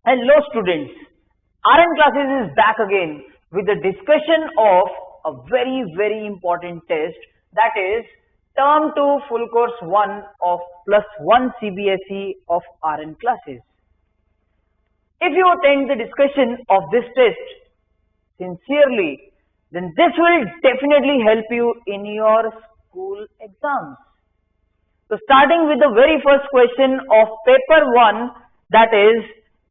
Hello students, RN classes is back again with the discussion of a very important test, that is term 2 full course 1 of +1 CBSE of RN classes. If you attend the discussion of this test sincerely, then this will definitely help you in your school exams. So starting with the very first question of paper 1, that is,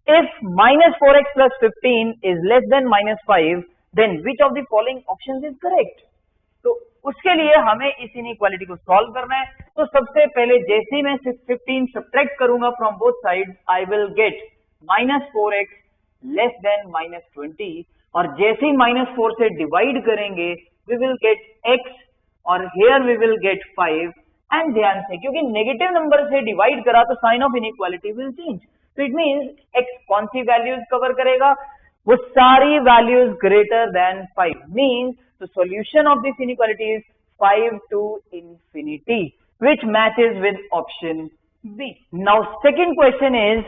if minus 4x plus 15 is less than minus 5, then which of the following options is correct? तो उसके लिए हमें इस inequality को solve करना है. तो सबसे पहले जैसे ही मैं 15 सब्ट्रैक्ट करूंगा from both side, I will get minus 4x less than minus 20, और जैसे ही माइनस 4 से डिवाइड करेंगे वी विल गेट x, और here we will get 5. And ध्यान से, क्योंकि नेगेटिव नंबर से डिवाइड करा तो sign of inequality will change. तो इट मींस x कौन सी वैल्यूज कवर करेगा? वो सारी values greater than 5. Means the solution of this inequality is 5 to infinity, which matches with option B. Now second question is,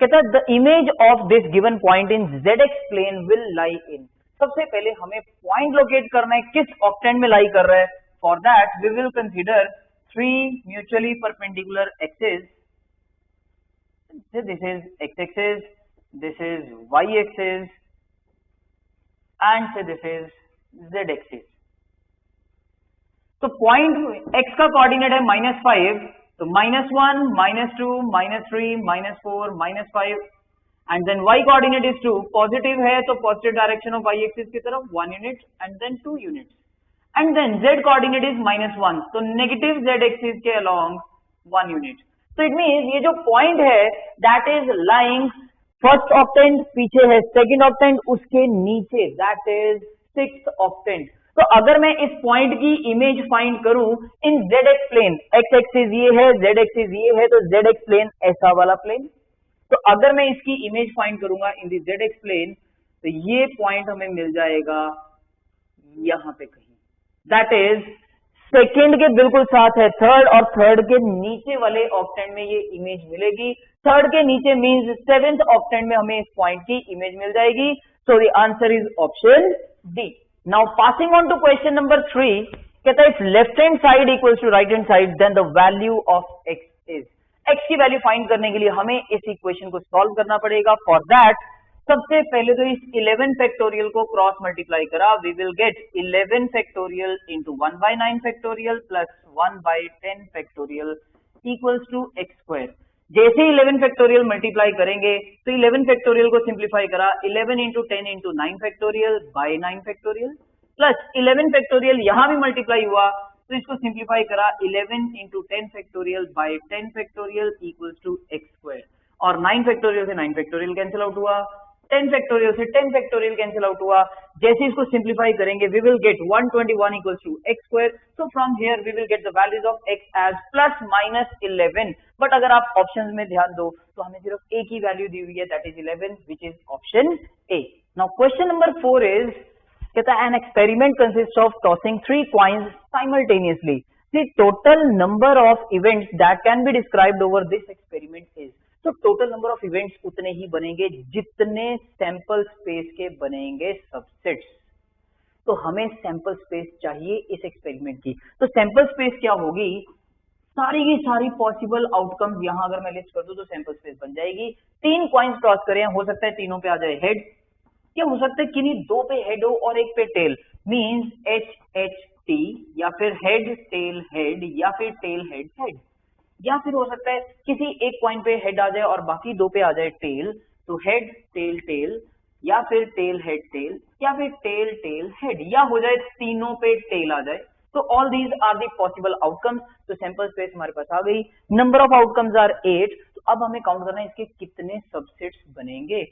कहता है the image of this given point in zx plane will lie in. सबसे पहले हमें point locate करना है किस octant में लाई कर रहा है. For that we will consider 3 mutually perpendicular axes. This is x-axis, this is y-axis, and say this is z-axis. तो पॉइंट x का कोऑर्डिनेट है -5, तो -1, -2, -3, -4, -5, and then y coordinate is 2. Positive है तो पॉजिटिव डायरेक्शन ऑफ y-axis की तरफ 1 unit and then 2 units. And then z coordinate is -1, तो negative z-axis के अलोंग 1 यूनिट. तो इट मींस ये जो पॉइंट है that is lying first octant, पीछे है सेकंड ऑक्टेंट, उसके नीचे दैट इज सिक्स्थ ऑक्टेंट. तो अगर मैं इस पॉइंट की इमेज फाइंड करूं इन ZX प्लेन, x एक्सिस ये है, Z एक्सिस ये है, तो ZX प्लेन ऐसा वाला प्लेन. तो अगर मैं इसकी इमेज फाइंड करूंगा इन दी ZX प्लेन, तो ये पॉइंट हमें मिल जाएगा यहां पे कहीं. दैट इज सेकेंड के बिल्कुल साथ है थर्ड, और थर्ड के नीचे वाले ऑक्टेंट में ये इमेज मिलेगी. थर्ड के नीचे मींस सेवेंथ ऑक्टेंट में हमें इस पॉइंट की इमेज मिल जाएगी. So the answer is option D. Now passing on to question number 3, कहता है if left hand side equals to right hand side then the value of x is. X की वैल्यू फाइंड करने के लिए हमें इस इक्वेशन को सॉल्व करना पड़ेगा. फॉर दैट सबसे पहले तो इस 11 फैक्टोरियल को क्रॉस मल्टीप्लाई करा, we will get 11 factorial into 1/9 factorial plus 1/10 factorial equals to x square. जैसे ही 11 फैक्टोरियल मल्टीप्लाई करेंगे तो 11 फैक्टोरियल को सिंप्लीफाई करा, 11 into 10 into 9 factorial by 9 factorial, plus 11 factorial यहां भी मल्टीप्लाई हुआ तो इसको सिंप्लीफाई करा, 11 into 10 factorial by 10 factorial equals to x square. और 9 फैक्टोरियल से 9 फैक्टोरियल कैंसिल आउट हुआ, 10 फैक्टोरियल से 10 फैक्टोरियल कैंसिल आउट हुआ. जैसे इसको सिंप्लीफाई करेंगे we will get 121 equals to x square. So from here we will get the values of x as plus minus 11. But अगर आप ऑप्शंस में ध्यान दो तो हमें सिर्फ एक ही वैल्यू दी हुई है, that is 11, which is option A. Now question number 4 is, कहता है an experiment consist of tossing 3 coins simultaneously. The total number of events that can be described over this experiment is. तो total number of events उतने ही बनेंगे जितने sample space के बनेंगे subsets. तो हमें सैंपल स्पेस चाहिए इस एक्सपेरिमेंट की. तो सैंपल स्पेस क्या होगी? सारी की सारी पॉसिबल आउटकम्स यहां अगर मैं लिस्ट कर दूं तो सैंपल स्पेस बन जाएगी. 3 कॉइन्स टॉस करें, हो सकता है तीनों पे आ जाए हेड, या हो सकता है किन्हीं 2 पे हेड हो और एक पे टेल, मींस HHT, या फिर हेड टेल हेड, या फिर टेल हेड हेड, या फिर हो सकता है किसी एक पॉइंट पे हेड आ जाए और बाकी 2 पे आ जाए टेल. तो हेड टेल टेल, या फिर टेल हेड टेल, या फिर टेल टेल हेड, या हो जाए तीनों पे टेल आ जाए. तो all these are the possible outcomes. तो सैंपल स्पेस हमारे पास आ गई. Number of outcomes are 8. तो अब हमें काउंट करना है इसके कितने सबसेट्स बनेंगे.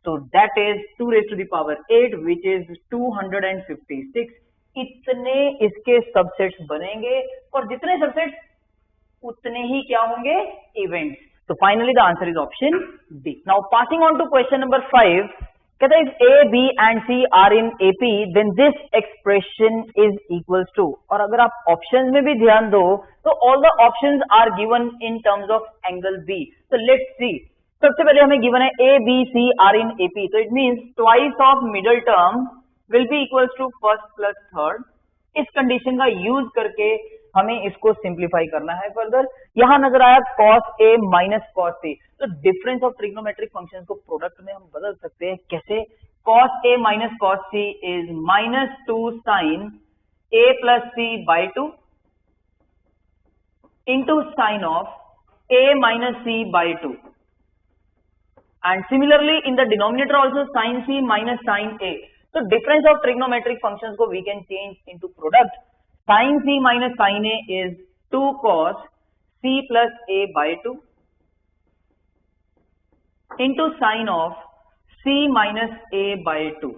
तो that is 2 raised to the power 8 which is 256. इतने इसके सबसेट्स बनेंगे, और जितने सबसेट्स उतने ही क्या होंगे? इवेंट्स. तो finally the answer is option D. Now passing on to question number 5, कहता है if A B and C are in AP then this expression is equals to. और अगर आप ऑप्शंस में भी ध्यान दो तो all the options are given in terms of angle B. तो लेट्स सी. सबसे पहले हमें गिवन है A B C are in AP, तो it means twice of middle term will be equals to first plus third. इस condition का use करके हमें इसको सिंप्लीफाई करना है फर्दर। यहां नजर आया cos a minus cos c, तो डिफरेंस ऑफ ट्रिग्नोमेट्रिक फंक्शंस को प्रोडक्ट में हम बदल सकते हैं। कैसे? cos a minus cos c is minus 2 sin a plus c by 2 into sine of a minus c by 2, and similarly in the denominator also sin c minus sin a. So difference of trigonometric functions को we can change into product. Sin c minus sin a is 2 cos c plus a by 2 into sin of c minus a by 2.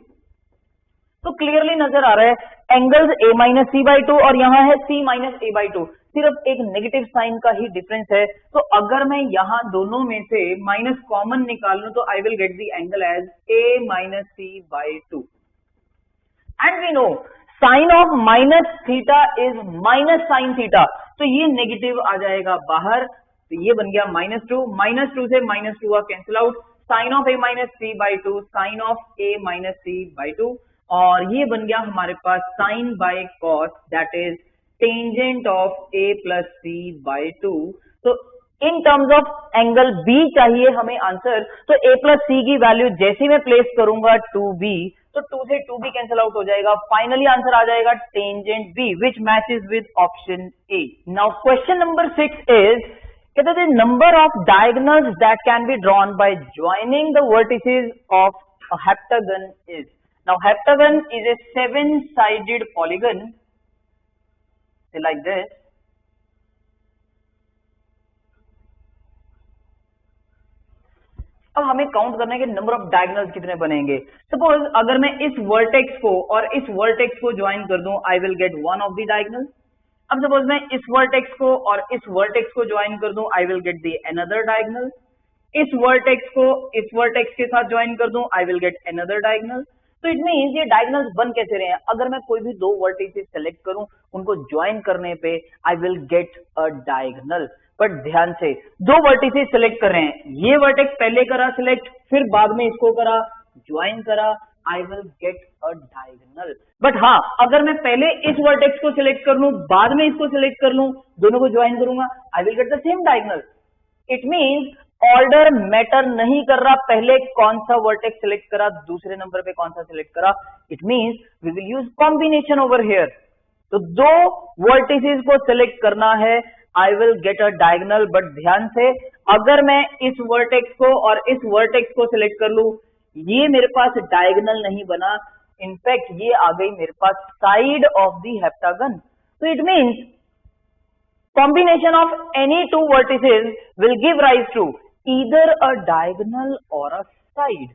तो clearly नजर आ रहा है angles a minus C by 2 और यहां है c minus a by 2, सिर्फ एक नेगेटिव साइन का ही डिफरेंस है। तो अगर मैं यहां दोनों में से माइनस कॉमन निकाल लूं तो I will get the angle as a minus C by 2। And we know sine of minus theta is minus sine theta, तो ये नेगेटिव आ जाएगा बाहर, तो ये बन गया माइनस टू से minus two cancel out, sine of a minus C by 2 sine of a minus C by 2, और ये बन गया हमारे पास sine by cos that is tangent of a plus c by 2। तो in terms of angle B चाहिए हमें answer, तो a प्लस सी की वैल्यू जैसे मैं प्लेस करूंगा 2b, तो 2 से 2b कैंसिल आउट हो जाएगा, फाइनली आंसर आ जाएगा tangent B which matches with option A। Now question number 6 is, कहते हैं number of diagonals that can be drawn by joining the vertices of a heptagon is. Now heptagon is a 7-sided polygon like this। अब हमें count करना है कि number of diagonals कितने बनेंगे। Suppose अगर मैं इस वर्टेक्स को और इस वर्टेक्स को ज्वाइन कर दूं, आई will get one of the diagonal. अब सपोज मैं इस वर्टेक्स को और इस वर्टेक्स को ज्वाइन कर दूं, आई will get the another diagonal. इस वर्टेक्स को इस वर्टेक्स के साथ ज्वाइन कर दूं, आई विल गेट अनदर डायगोनल। तो इट मींस ये डायगोनल्स बन कैसे रहे हैं, अगर मैं कोई भी दो वर्टिसेस सेलेक्ट करूं, उनको ज्वाइन करने पे आई will get a diagonal. But ध्यान से दो वर्टिसेस सेलेक्ट कर रहे हैं, ये वर्टेक्स पहले करा सिलेक्ट, फिर बाद में इसको करा ज्वाइन करा, आई will get a diagonal. But हाँ, अगर मैं पहले इस वर्टेक्स को सिलेक्ट कर लूं, बाद में इसको सिलेक्ट कर लूं, दोनों को ज्वाइन करूंगा, आई will get the same diagonal. It means order matter नहीं कर रहा, पहले कौन सा वर्टेक्स सिलेक्ट करा, दूसरे नंबर पे कौन सा सिलेक्ट करा। It means we will use combination over here. तो दो वर्टिसेस को सिलेक्ट करना है, I will get a diagonal. But ध्यान से अगर मैं इस वर्टेक्स को और इस वर्टेक्स को सिलेक्ट कर लूं, ये मेरे पास डायगोनल नहीं बना, इनफैक्ट ये आ गई मेरे पास साइड ऑफ द हेप्टागन। तो it means combination of any two vertices will give rise to either a diagonal or a side।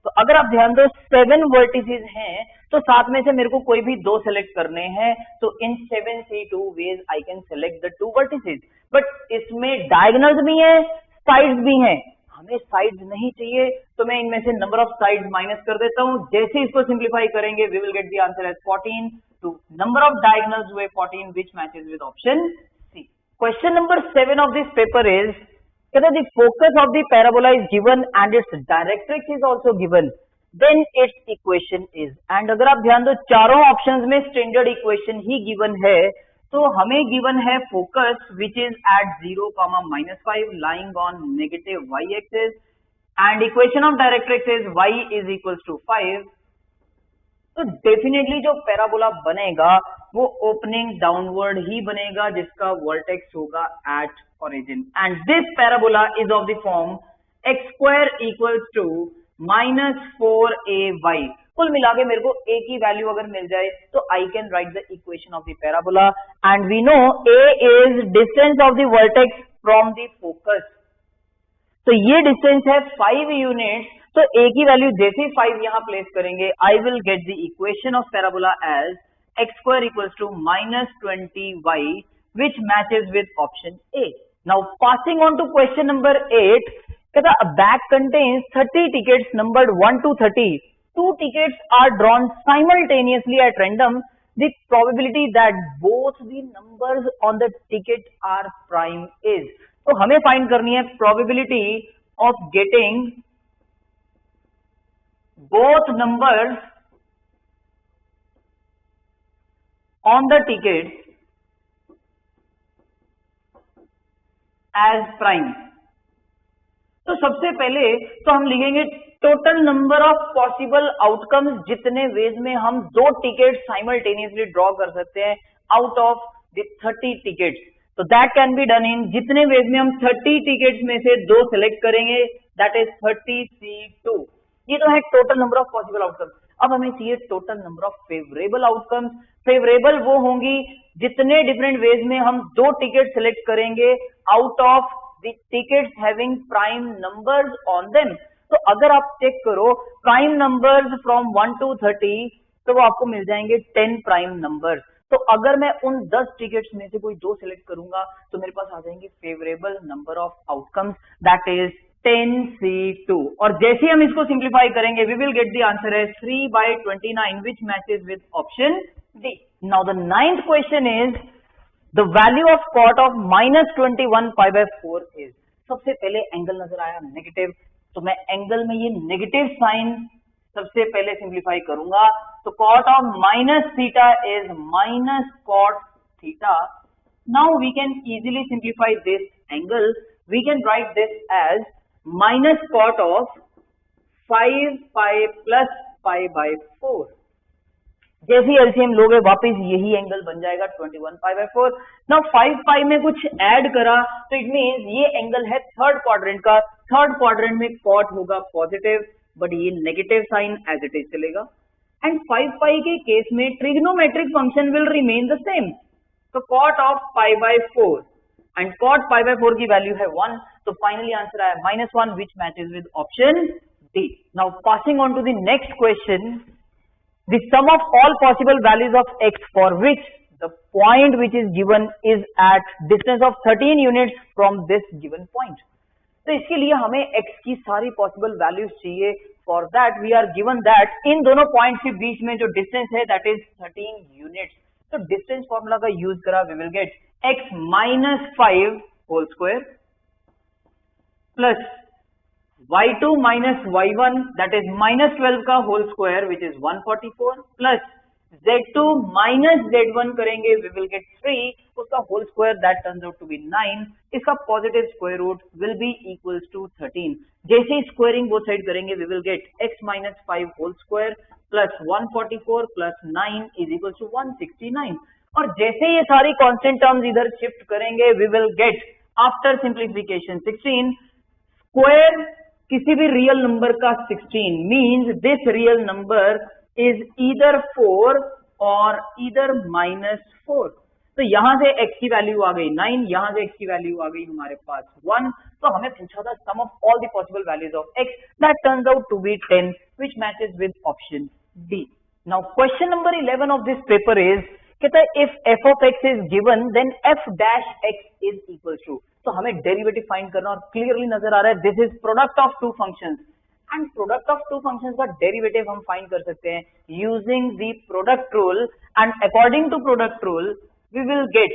तो अगर आप ध्यान दो 7 vertices हैं, तो साथ में से मेरे को कोई भी दो सेलेक्ट करने हैं, तो इन 7 से 2 ways I can select the 2 vertices। But इसमें डायगोनल्स भी हैं, साइड्स भी हैं, हमें साइड्स नहीं चाहिए, तो मैं इनमें से नंबर ऑफ साइड्स माइनस कर देता हूं। जैसे इसको सिंप्लीफाई करेंगे, we will get the answer as 14 to number of diagonals हुए 14 which matches with option C। Question number 7 of this paper is, the focus of the parabola is given and its directrix is also given, then its equation is। and अगर आप ध्यान दो चारों options में standard equation ही given है, तो हमें given है focus which is at 0, -5 lying on negative y axis and equation of directrix is y is equals to 5। तो डेफिनेटली जो पैराबोला बनेगा वो ओपनिंग डाउनवर्ड ही बनेगा, जिसका वर्टेक्स होगा at origin. And this parabola is of the form x square equals to -4ay। कुल मिला के मेरे को a की वैल्यू अगर मिल जाए तो I can write the equation of the parabola. And we know a is distance of the vertex from the focus, तो ये डिस्टेंस है 5 यूनिट्स। तो a की वैल्यू जैसे 5 यहां प्लेस करेंगे, I will get the equation of parabola as x square equals to -20y which matches with option A। Now passing on to question number 8, कहता a bag contains 30 tickets numbered 1 to 30. 2 tickets are drawn simultaneously at random. The probability that both the numbers on the ticket are prime is। तो हमें find करनी है probability of getting both numbers on the ticket as prime. तो सबसे पहले तो हम लिखेंगे total number of possible outcomes, जितने वेज में हम दो टिकट साइमल्टेनियसली ड्रॉ कर सकते हैं आउट ऑफ द 30 टिकट्स. तो दैट कैन बी डन इन, जितने वेज में हम 30 टिकट्स में से दो सिलेक्ट करेंगे, दैट इज 30C2. ये तो है total number of possible outcomes. अब हमें चाहिए total number of favourable outcomes. Favourable वो होंगी जितने डिफरेंट वेज में हम दो टिकट सिलेक्ट करेंगे out of the tickets having prime numbers on them. तो अगर आप चेक करो प्राइम नंबर्स फ्रॉम 1 to 30, तो वो आपको मिल जाएंगे 10 प्राइम नंबर्स. तो अगर मैं उन 10 टिकट्स में से कोई दो सिलेक्ट करूंगा तो मेरे पास आ जाएंगे favourable number of outcomes, that is 10C2. और जैसे हम इसको सिंप्लीफाई करेंगे we will get the answer है 3/29 which matches with option D. Now the ninth question is the value of cot of -21 π/4 is. सबसे पहले एंगल नजर आया नेगेटिव, तो मैं एंगल में ये नेगेटिव साइन सबसे पहले सिंप्लीफाई करूंगा. तो cot of -θ is -cot θ. Now we can easily simplify this angle. We can write this as -cot of 5π plus π/4. जैसे एलसीएम लोगे वापस यही एंगल बन जाएगा 21 π/4. नाउ 5π में कुछ ऐड करा तो इट मींस ये एंगल है थर्ड क्वाड्रेंट का. थर्ड क्वाड्रेंट में कॉट होगा पॉजिटिव, बट ये negative sign as it is चलेगा. एंड 5π के केस में trigonometric function will remain the same. तो कॉट ऑफ π/4 एंड कॉट π/4 की वैल्यू है 1. तो फाइनली आंसर आया -1 which matches with option D. Now passing on to the next question. The sum of all possible values of x for which the point which is given is at distance of 13 units from this given point. तो इसके लिए हमें x की सारी possible values चाहिए. For that we are given that इन दोनों points के बीच में जो डिस्टेंस है दैट इज 13 यूनिट्स. तो डिस्टेंस फॉर्मूला का यूज करा we will get x -5 whole square plus y2 minus y1 that is -12 का whole square which is 144 plus z2 minus z1 करेंगे we will get 3, उसका whole square that turns out to be 9. इसका positive square root will be equals to 13. जैसे ही squaring both side करेंगे we will get x minus 5 whole square plus 144 plus 9 is equals to 169. और जैसे ये सारी constant terms इधर shift करेंगे we will get after simplification 16 square किसी भी रियल नंबर का 16 means this real number is either 4 और ईदर -4. तो यहां से x की वैल्यू आ गई 9, यहां से x की वैल्यू आ गई हमारे पास 1. तो हमें पूछा था sum of all the possible values of x, that turns out to be 10 which matches with option D. Now question number 11 of this paper is, कहता है if f of x is given then f dash x is equal to. तो हमें derivative find करना और clearly नजर आ रहा है this is product of two functions. And product of two functions का डेरिवेटिव हम फाइंड कर सकते हैं using the product rule. And according to product rule we will get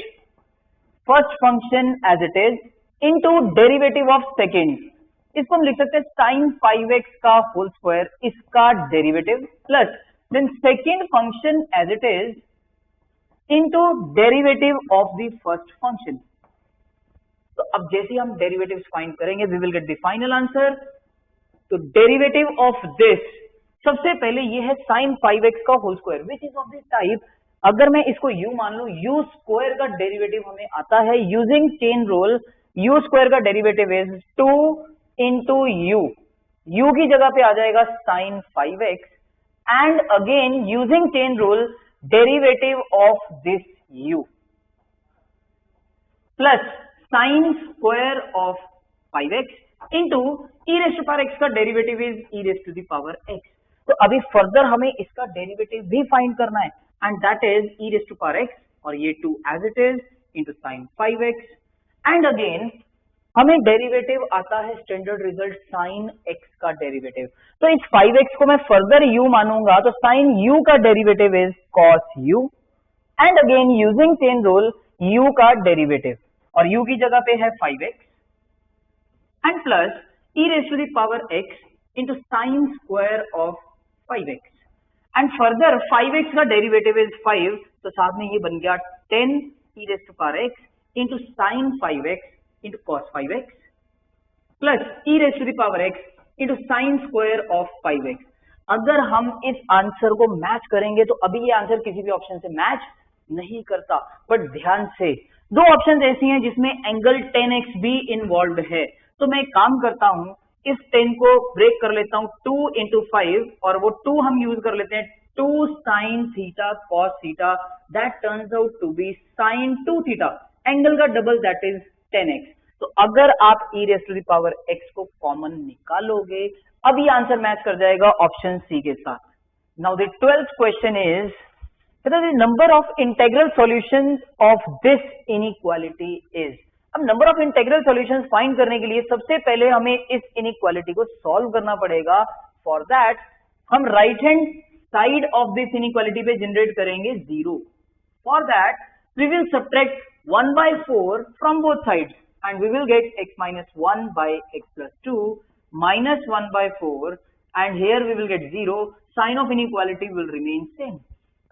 first function as it is into derivative of second. इसको हम लिख सकते हैं sin 5x का होल स्क्वायर, इसका derivative plus then second function as it is into derivative of the first function. तो अब जैसे हम डेरिवेटिव्स फाइंड करेंगे we will get the final answer. तो डेरिवेटिव ऑफ दिस सबसे पहले ये है sin 5x का whole square which is of this type. अगर मैं इसको u मान लूं, u स्क्वायर का डेरिवेटिव हमें आता है using chain rule. u square का डेरिवेटिव इज 2 into u की जगह पे आ जाएगा sin 5x and again using chain rule derivative of this u plus sin square of 5x into e raised to power x का derivative is e raised to the power x. तो अभी further हमें इसका derivative भी find करना है and that is e raised to power x और ये 2 as it is into sin 5x and again हमें डेरिवेटिव आता है स्टैंडर्ड रिजल्ट sin x का डेरिवेटिव. तो इस 5x को मैं फर्दर u मानूंगा तो sin u का derivative is cos u and again using chain rule u का डेरिवेटिव और u की जगह पे है 5x and plus e raised to the power x into sine square of 5x and further 5x का derivative is 5, तो साथ में ये बन गया 10 e raised to power x into sin 5x into cos 5x plus e raised to the power x into sin square of 5x. अगर हम इस आंसर को मैच करेंगे तो अभी ये आंसर किसी भी ऑप्शन से मैच नहीं करता, बट ध्यान से दो ऑप्शन ऐसी हैं जिसमें एंगल 10x भी इन्वॉल्व है, तो मैं एक काम करता हूं, इस 10 को ब्रेक कर लेता हूं 2 into 5 और वो 2 हम यूज कर लेते हैं 2 sin theta cos theta, that turns out to be sin 2 theta, angle का डबल दैट इज 10x. तो अगर आप e raised to the power x को कॉमन निकालोगे अब ये आंसर मैच कर जाएगा ऑप्शन सी के साथ. Now the 12th question is the number of integral solutions of this inequality is. अब number of integral solutions find करने के लिए सबसे पहले हमें इस इनइक्वालिटी को सॉल्व करना पड़ेगा. फॉर दैट हम right hand side of this inequality पे जनरेट करेंगे 0. For that we will subtract 1/4 from both sides and we will get x minus 1 by x plus 2 minus 1/4 and here we will get 0. Sign of inequality will remain same.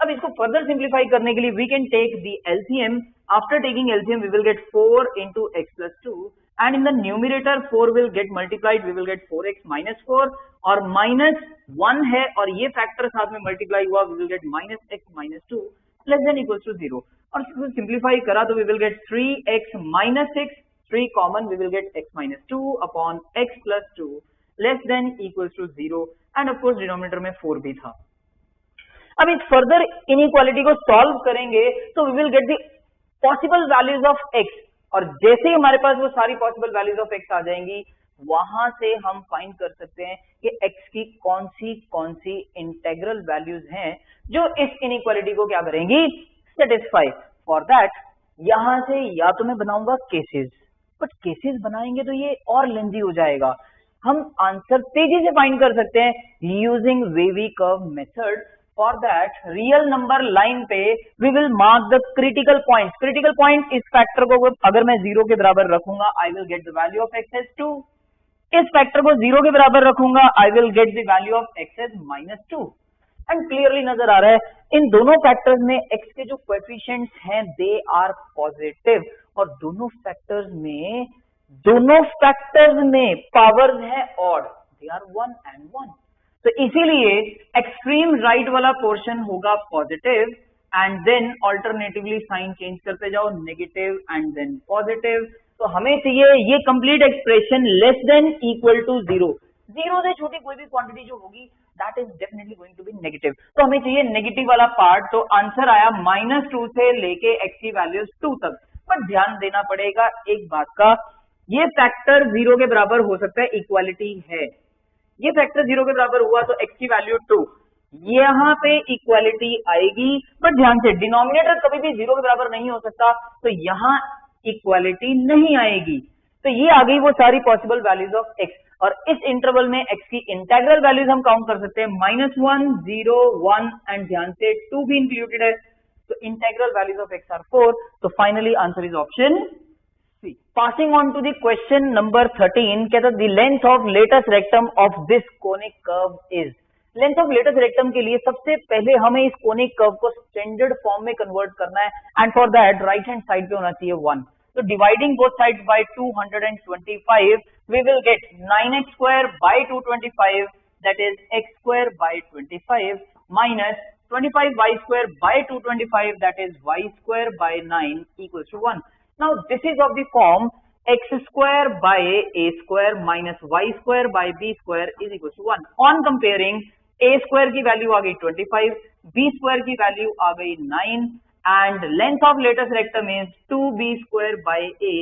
अब इसको further simplify करने के लिए we can take the LCM. After taking LCM we will get 4 into x plus 2 and in the numerator 4 will get multiplied, we will get 4x minus 4 और minus 1 है और ये factor साथ में मल्टीप्लाई हुआ, we will get minus x minus 2 less than equals to 0 और इसको simplify करा तो we will get 3x minus 6, 3 common, we will get x minus 2 upon x plus 2 less than equals to 0 and of course denominator में 4 भी था. अब इस further inequality को सॉल्व करेंगे तो we will get the possible values of x और जैसे ही हमारे पास वो सारी possible values of x आ जाएंगी वहां से हम फाइंड कर सकते हैं कि x की कौन सी इंटेग्रल वैल्यूज हैं जो इस इनइक्वालिटी को क्या करेंगी, सेटिस्फाई. फॉर दैट यहां से या तो मैं बनाऊंगा केसेस, बट केसेस बनाएंगे तो ये और लेंथी हो जाएगा. हम आंसर तेजी से फाइंड कर सकते हैं using wavy curve method. For that real number line पे we will mark the critical points. Critical point इस फैक्टर को अगर मैं 0 के बराबर रखूंगा I will get the value of x as 2. इस फैक्टर को 0 के बराबर रखूंगा I will get the value of x as -2. And clearly नजर आ रहा है इन दोनों फैक्टर्स में x के जो कोएफिशिएंट्स हैं दे आर पॉजिटिव और दोनों फैक्टर्स में पावर्स है ऑड, दे आर 1 and 1. तो इसीलिए एक्सट्रीम राइट वाला पोर्शन होगा positive and then alternatively sign change करते जाओ नेगेटिव एंड देन पॉजिटिव. तो हमें चाहिए ये complete expression less than equal to 0. 0 से छोटी कोई भी क्वांटिटी जो होगी that is definitely going to be negative. तो हमें चाहिए नेगेटिव वाला पार्ट. तो आंसर आया -2 से लेके x की वैल्यूज 2 तक. पर ध्यान देना पड़ेगा एक बात का, ये फैक्टर 0 के बराबर हो सकता है, इक्वालिटी है. ये फैक्टर 0 के बराबर हुआ तो x की वैल्यू 2, यहाँ पे इक्वालिटी आएगी. बट ध्यान से डिनोमिनेटर कभी भी 0 के बराबर नहीं हो सकता, तो यहाँ इक्वालिटी नहीं आएगी. तो ये आ गई वो सारी पॉसिबल वैल्यूज ऑफ x और इस इंटरवल में x की इंटेग्रल वैल्यूज हम काउंट कर सकते हैं -1, 0, 1 एंड ध्यान से 2 भी इंक्लूडेड है. तो integral values of x are 4. तो finally answer is option C. Passing on to the question number 13, कहता है the length of latus rectum of this conic curve is. Length of latus rectum के लिए सबसे पहले हमें इस कोनिक कर्व को स्टैंडर्ड फॉर्म में कन्वर्ट करना है and for that right hand side पे होना चाहिए 1. So dividing both sides by 225, we will get 9x square by 225, that is x square by 25 minus 25y square by 225, that is y square by 9 equals to 1. Now this is of the form x square by a square minus y square by b square is equals to 1. On comparing, a square की value आ गई 25, b square की value आ गई 9 and length of latus rectum is 2b square by a.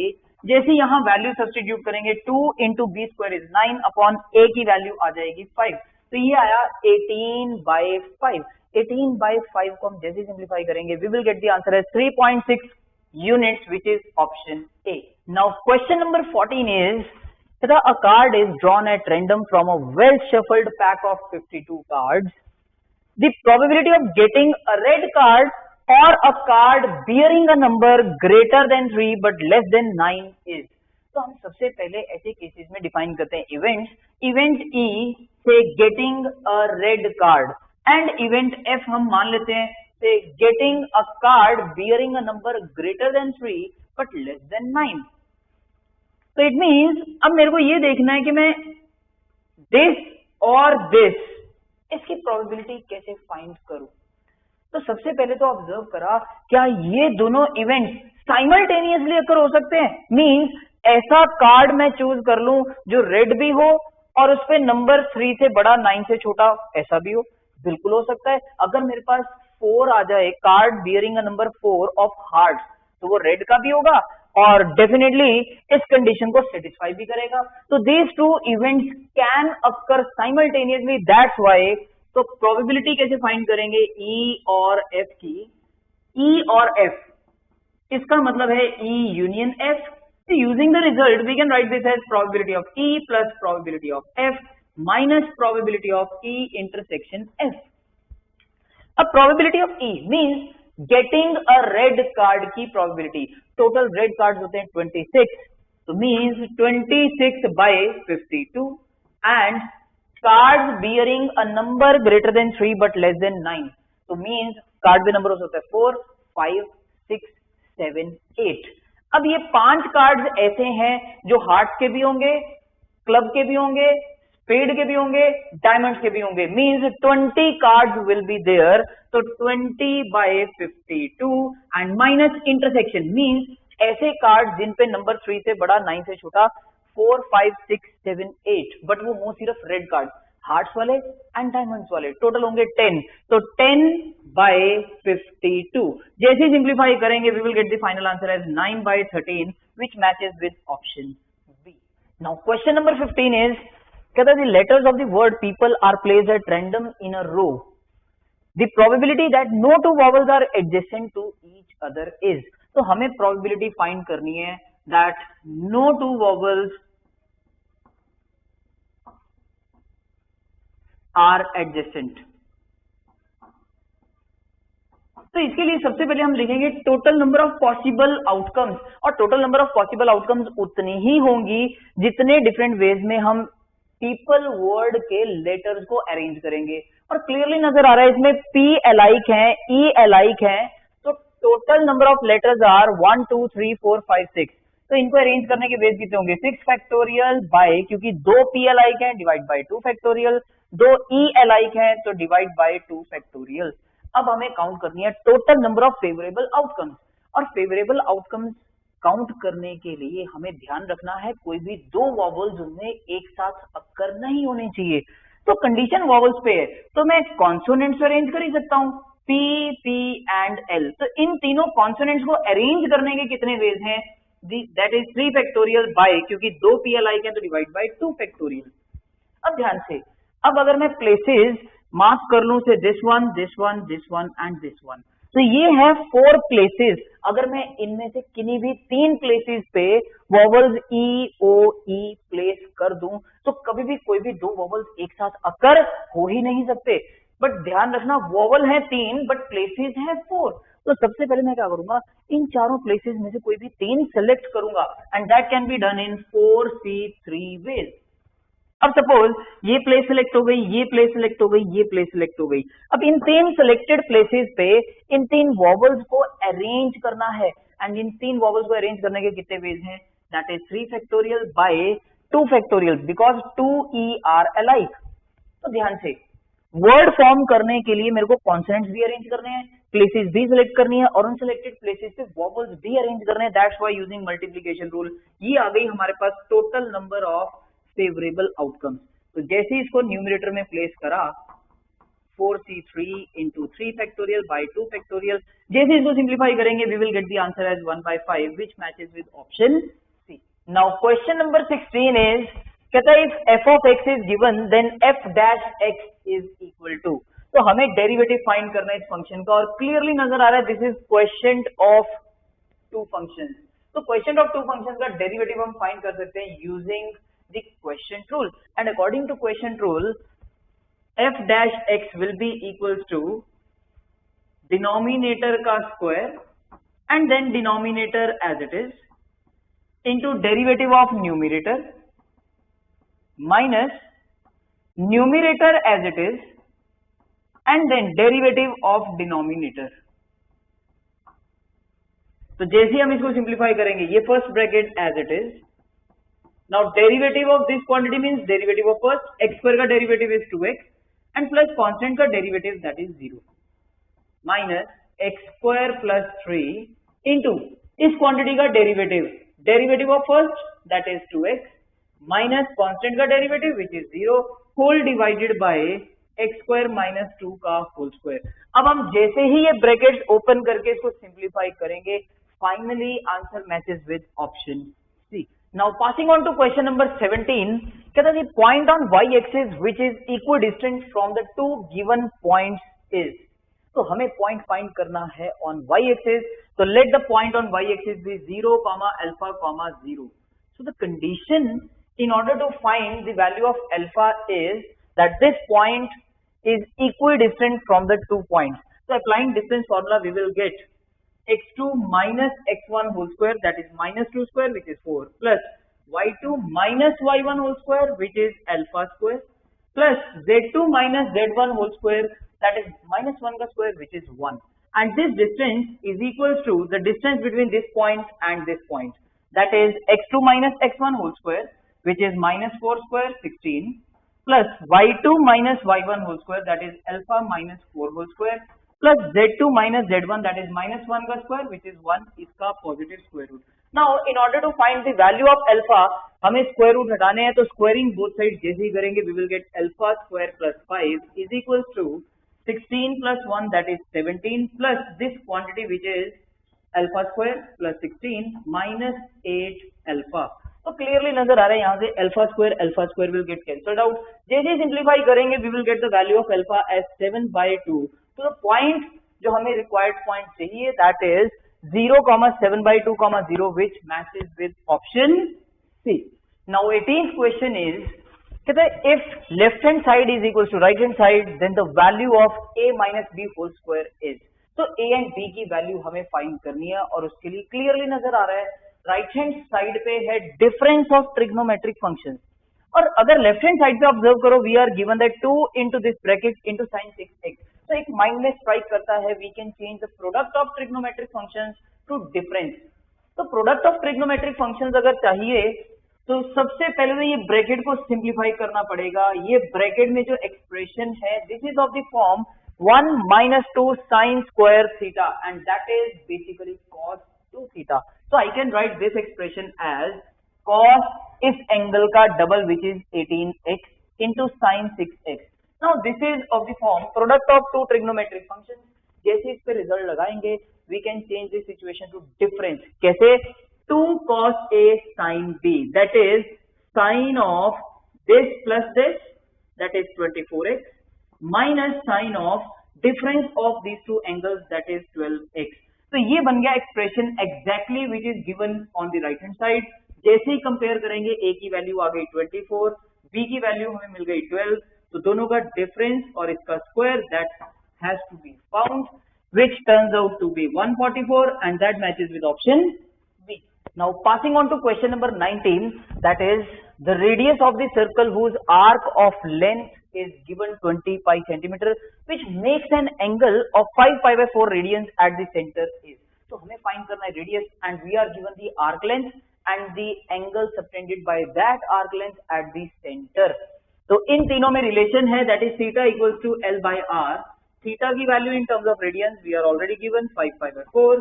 जैसे यहाँ value substitute करेंगे 2 into b square is 9 upon a की वैल्यू आ जाएगी 5. तो ये आया 18/5. 18/5 को हम जैसे सिंप्लीफाई करेंगे we will get the answer as 3.6 units which is option A. Now question number 14 is a card is drawn at random from a well shuffled pack of 52 cards. The probability of getting a red card or a card bearing a number greater than 3 but less than 9 is. तो हम सबसे पहले ऐसे cases में define करते हैं events. Event E से getting a red card and event F हम मान लेते हैं से getting a card bearing a number greater than 3 but less than 9. तो इट मीन्स अब मेरे को ये देखना है कि मैं दिस और दिस इसकी प्रोबेबिलिटी कैसे फाइंड करूं. तो सबसे पहले तो ऑब्जर्व करा क्या ये दोनों इवेंट्स साइमल्टेनियसली अकर हो सकते हैं. मींस ऐसा कार्ड मैं चूज कर लूं जो रेड भी हो और उस पे नंबर 3 से बड़ा 9 से छोटा ऐसा भी हो. बिल्कुल हो सकता है. अगर मेरे पास 4 आ जाए card bearing a number 4 of hearts तो वो रेड का भी होगा और डेफिनेटली इस कंडीशन को सेटिस्फाई भी करेगा. तो these two events can occur simultaneously. That's why तो प्रोबेबिलिटी कैसे फाइंड करेंगे ई और एफ की. ई और एफ इसका मतलब है E union F. Using the result we can write this as probability of E plus probability of F minus probability of E intersection F. अब probability of E means getting a red card की probability. Total red card होते हैं 26. तो means 26 by 52 and card bearing a number greater than 3 but less than 9. तो means card में number होता है 4, 5, 6, 7, 8. अब ये 5 कार्ड्स ऐसे हैं जो हार्ट्स के भी होंगे, क्लब के भी होंगे, स्पेड के भी होंगे, डायमंड्स के भी होंगे. Means 20 cards will be there. तो 20 by 52 and minus intersection means ऐसे कार्ड जिन पे नंबर 3 से बड़ा 9 से छोटा 4, 5, 6, 7, 8 बट वो हो सिर्फ रेड कार्ड, हार्ट्स वाले एंड डायमंड्स वाले. टोटल होंगे 10. तो 10 by 52 जैसे सिंप्लीफाई करेंगे we will get the final answer as 9 by 13 which matches with option B. Now question number 15 is कहता है the letters of the word people are placed at random in a row. The probability that no two vowels are adjacent to each other is. तो हमें probability find करनी है that no two vowels are adjacent. तो इसके लिए सबसे पहले हम लिखेंगे total number of possible outcomes. और total number of possible outcomes उतनी ही होंगी जितने डिफरेंट वेज में हम पीपल वर्ड के लेटर्स को अरेंज करेंगे. और क्लियरली नजर आ रहा है इसमें पी अलाइक है, ई अलाइक है. तो total number of letters are 1, 2, 3, 4, 5, 6. तो इनको अरेंज करने के वेज कितने होंगे 6 फैक्टोरियल बाय क्योंकि 2 पी अलाइक है divide by 2 factorial, 2 E alike है तो डिवाइड बाय 2 फैक्टोरियल. अब हमें काउंट करनी है total number of favourable outcomes. और फेवरेबल आउटकम्स काउंट करने के लिए हमें ध्यान रखना है कोई भी दो वॉवल्स उनमें एक साथ अक्कर नहीं होने चाहिए. तो कंडीशन वॉवल्स पे है तो मैं कॉन्सोनेंट्स अरेंज कर ही सकता हूं पी, पी एंड एल. तो इन तीनों कॉन्सोनेंट्स को अरेंज करने के कितने वेज हैं दैट इज 3 फैक्टोरियल बाय क्योंकि 2 पी अलाइक है तो डिवाइड बाय 2 फैक्टोरियल. अब ध्यान से अब अगर मैं प्लेसेस मार्क कर लूं से this one, this one, this one and this one. तो ये है 4 प्लेसेस. अगर मैं इनमें से किन्हीं भी 3 प्लेसेस पे वॉवल्स ई, ओ, ई प्लेस कर दूं तो कभी भी कोई भी दो वॉवल्स एक साथ अकर हो ही नहीं सकते. बट ध्यान रखना वॉवल है 3 बट प्लेसेस है 4. तो सबसे पहले मैं क्या करूंगा इन चारों प्लेसेस में से कोई भी 3 सेलेक्ट करूंगा and that can be done in 4C3 ways. अब सपोज ये प्लेस सिलेक्ट हो गई, ये प्लेस सिलेक्ट हो गई, ये प्लेस सिलेक्ट हो गई. अब इन 3 सिलेक्टेड प्लेसेस पे इन 3 वॉवल्स को अरेंज करना है एंड इन 3 वॉवल्स को अरेंज करने के कितने वेज हैं that is 3 factorial by 2 factorial because 2 E R alike. तो ध्यान से वर्ड फॉर्म करने के लिए मेरे को कॉन्सोनेंट्स भी अरेंज करने हैं, प्लेसेस भी सिलेक्ट करनी है और उन सिलेक्टेड प्लेसेस पे वॉवल्स भी अरेंज करने हैं. That's why using multiplication rule ये आ गई हमारे पास total number of favourable outcomes. तो जैसे इसको न्यूमरेटर में प्लेस करा 4C3 into 3 factorial by 2 factorial. जैसे इसको सिंप्लीफाई करेंगे we will get the answer as 1/5 which matches with option C. Now question number 16 is कहता है if f of x is given then f dash x is equal to. तो हमें derivative find करना है इस function का और clearly नजर आ रहा है this is question of 2 functions. तो क्वेश्चन ऑफ 2 फंक्शंस का डेरिवेटिव हम फाइंड कर सकते हैं using the quotient rule and according to quotient rule f dash x will be equals to denominator का square and then denominator as it is into derivative of numerator minus numerator as it is and then derivative of denominator. तो जैसे हम इसको simplify करेंगे, ये first bracket as it is. Now derivative of this quantity means derivative of first x square का derivative is 2x and plus constant का derivative that is 0 minus x square plus 3 into इस quantity का derivative of first that is 2x minus constant का derivative which is 0 whole divided by x square minus 2 का whole square. अब हम जैसे ही ये brackets open करके इसको सिंप्लीफाई करेंगे, finally answer matches with option C. Now passing on to question number 17, कहता है point on y axis which is equidistant from the two given points is. तो हमें पॉइंट फाइंड करना है ऑन y एक्सिस. तो let the point on y axis be 0, alpha, 0. So the condition in order to find the value of alpha is that this point is equidistant from the 2 points. So applying distance formula, we will get x2 minus x1 whole square, that is minus 2 square, which is 4, plus y2 minus y1 whole square, which is alpha square, plus z2 minus z1 whole square, that is minus 1 ka square, which is 1. And this distance is equals to the distance between this point and this point, that is x2 minus x1 whole square, which is minus 4 square, 16, plus y2 minus y1 whole square, that is alpha minus 4 whole square, plus z2 minus z1, that is minus 1 का square, which is 1, इसका positive square root. Now in order to find the value of alpha, हमें square root हटाने हैं, तो squaring both sides जैसे ही करेंगे, we will get alpha square plus 5 is equals to 16 plus 1, that is 17, plus this quantity which is alpha square plus 16 minus 8 alpha. तो clearly नजर आ रहा है यहाँ से alpha square will get cancelled out. जैसे सिंप्लीफाई करेंगे we will get the value of alpha as 7/2. तो पॉइंट जो हमें रिक्वायर्ड पॉइंट चाहिए that is 0,7/2,0 which matches with option C. Now 18th question is, कहते हैं if left hand side is equal to right hand side then the value of a minus b whole square is. तो a and b की value हमें find करनी है और उसके लिए क्लियरली नजर आ रहा है राइट हैंड साइड पे है डिफरेंस ऑफ ट्रिग्नोमेट्रिक फंक्शंस, और अगर लेफ्ट हैंड साइड पे ऑब्जर्व करो we are given that 2 into this bracket into sin 6x. तो एक माइंड में स्ट्राइक करता है we can change the product of trigonometric functions to difference. तो प्रोडक्ट ऑफ ट्रिग्नोमेट्रिक फंक्शंस अगर चाहिए तो सबसे पहले तो ये ब्रैकेट को सिंप्लीफाई करना पड़ेगा. ये ब्रैकेट में जो एक्सप्रेशन है this is of the form 1 minus 2 sin square theta and that is basically cos 2 theta. So I can write this expression as cos इस एंगल का double which is 18x into sin 6x. Now this is of the form product of two trigonometric functions. जैसे इस पे result लगाएंगे we can change this situation to difference. कैसे? 2 cos a sin b, that is sin of this plus this, that is 24x minus sin of difference of these two angles, that is 12x. तो ये बन गया expression exactly which is given on the right hand side. जैसे ही compare करेंगे a की value आ गई 24, b की वैल्यू हमें मिल गई 12, तो दोनों का डिफरेंस और इसका square that has to be found which turns out to be 144 and that matches with option B. Now passing on to question number 19, that is the radius of the circle whose arc of length is given 25 centimeter which makes an angle of 5 pi/4 radians at the center is. तो हमें find करना है radius and we are given the arc length and the angle subtended by that arc length at the center. तो इन तीनों में relation है that is theta equals to L by R. Theta की value in terms of radians we are already given 5 pi/4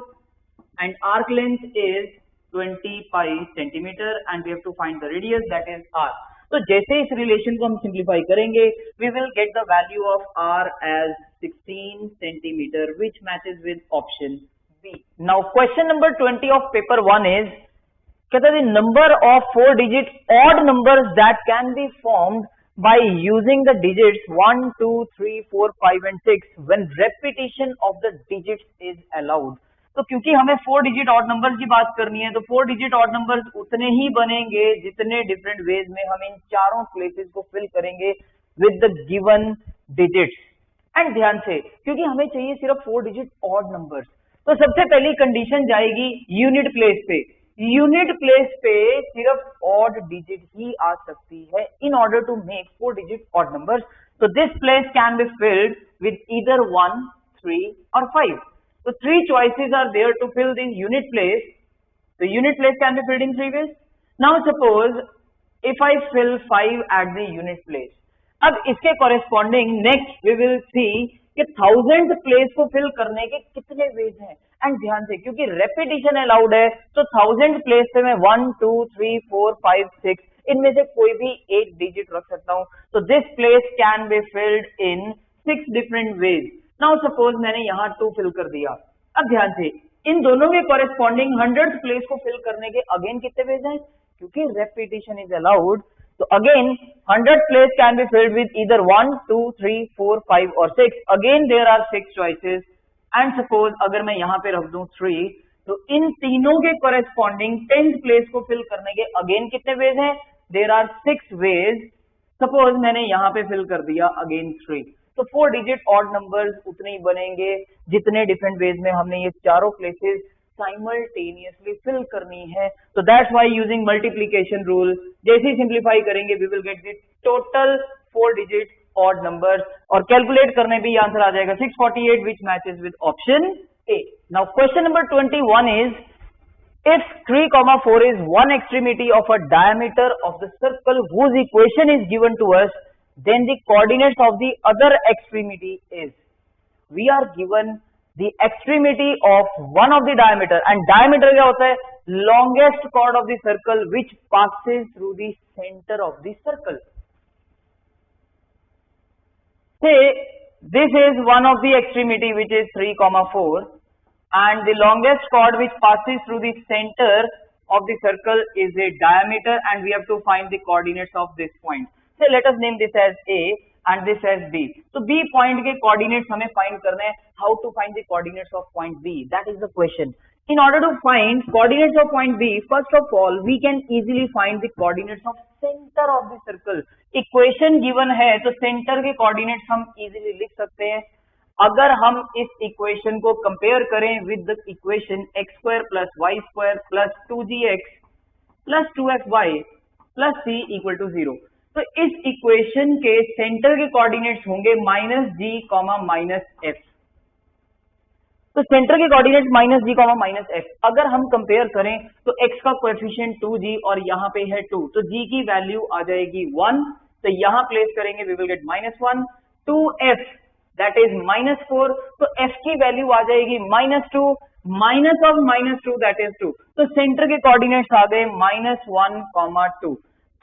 and arc length is 25 centimeter and we have to find the radius that is R. तो जैसे इस relation को हम सिंप्लीफाई करेंगे we will get the value of R as 16 centimeter which matches with option B. Now question number 20 of paper 1 is, कहता है the number of 4-digit odd numbers that can be formed by using the digits 1, 2, 3, 4, 5 and 6 when repetition of the digits is allowed. तो क्योंकि हमें 4-digit odd numbers की बात करनी है तो 4-digit odd numbers उतने ही बनेंगे जितने different ways में हम इन चारों places को fill करेंगे with the given digits. And ध्यान से क्योंकि हमें चाहिए सिर्फ 4-digit odd numbers, तो सबसे पहली कंडीशन जाएगी यूनिट प्लेस पे. यूनिट प्लेस पे सिर्फ ऑड डिजिट ही आ सकती है in order to make 4 digit odd numbers. So this place can be filled with either 1, 3 or 5. So 3 choices are there to fill this unit place. The unit place can be filled in 3 ways. Now suppose if I fill 5 at the unit place. अब इसके corresponding next we will see कि 1000th place को fill करने के कितने ways हैं. And ध्यान से क्योंकि repetition allowed है तो 1000th place पे मैं 1, 2, 3, 4, 5, 6 इनमें से कोई भी एक डिजिट रख सकता हूं. तो this place can be filled in 6 different ways. Now suppose मैंने यहाँ 2 फिल कर दिया. अब ध्यान से इन दोनों के कॉरेस्पॉन्डिंग 100th प्लेस को फिल करने के अगेन कितने वेज हैं, क्योंकि रेपिटेशन इज अलाउड. तो again 100th place can be filled with either 1, 2, 3, 4, 5 और 6. Again there are 6 choices. And suppose अगर मैं यहाँ पे रख दूं 3, तो इन तीनों के कॉरेस्पॉन्डिंग 10th प्लेस को फिल करने के अगेन कितने वेज हैं, देयर आर 6 वेज. सपोज मैंने यहाँ पे फिल कर दिया अगेन 3, तो 4 डिजिट ऑड नंबर्स उतने ही बनेंगे जितने डिफरेंट वेज में हमने ये चारों प्लेसेस साइमल्टेनियसली फिल करनी है. तो that's why using multiplication rule जैसे ही सिंप्लीफाई करेंगे we will get the total 4 digit odd numbers. और कैलकुलेट करने भी आंसर आ जाएगा 648 which matches with option A. Now question number 21 is if 3, 4 is one extremity of a diameter of the circle whose equation is given to us, then the coordinates of the other extremity is. We are given the extremity of one of the diameter, and diameter क्या होता है, longest chord of the circle which passes through the center of the circle. Say this is one of the extremity which is 3, 4. And the longest chord which passes through the center of the circle is a diameter, and we have to find the coordinates of this point. So let us name this as A and this as B. So B point के coordinates हमें find करने हैं. How to find the coordinates of point B? That is the question. In order to find coordinates of point B, first of all we can easily find the coordinates of center of the circle. Equation given है तो center के coordinates हम easily लिख सकते हैं. अगर हम इस इक्वेशन को कंपेयर करें with the equation x square plus y square plus 2gx plus 2fy plus c equal to 0, तो इस इक्वेशन के सेंटर के कोऑर्डिनेट्स होंगे -g, -f. तो सेंटर के कोऑर्डिनेट्स -g, -f. अगर हम कंपेयर करें तो x का कोएफिशिएंट 2g और यहाँ पे है 2, तो g की वैल्यू आ जाएगी 1, तो यहाँ प्लेस करेंगे we will get -1. 2f that is -4, तो f की वैल्यू आ जाएगी -2, माइनस ऑफ -2 that is 2. तो सेंटर के कोऑर्डिनेट्स आ गए -1, 2,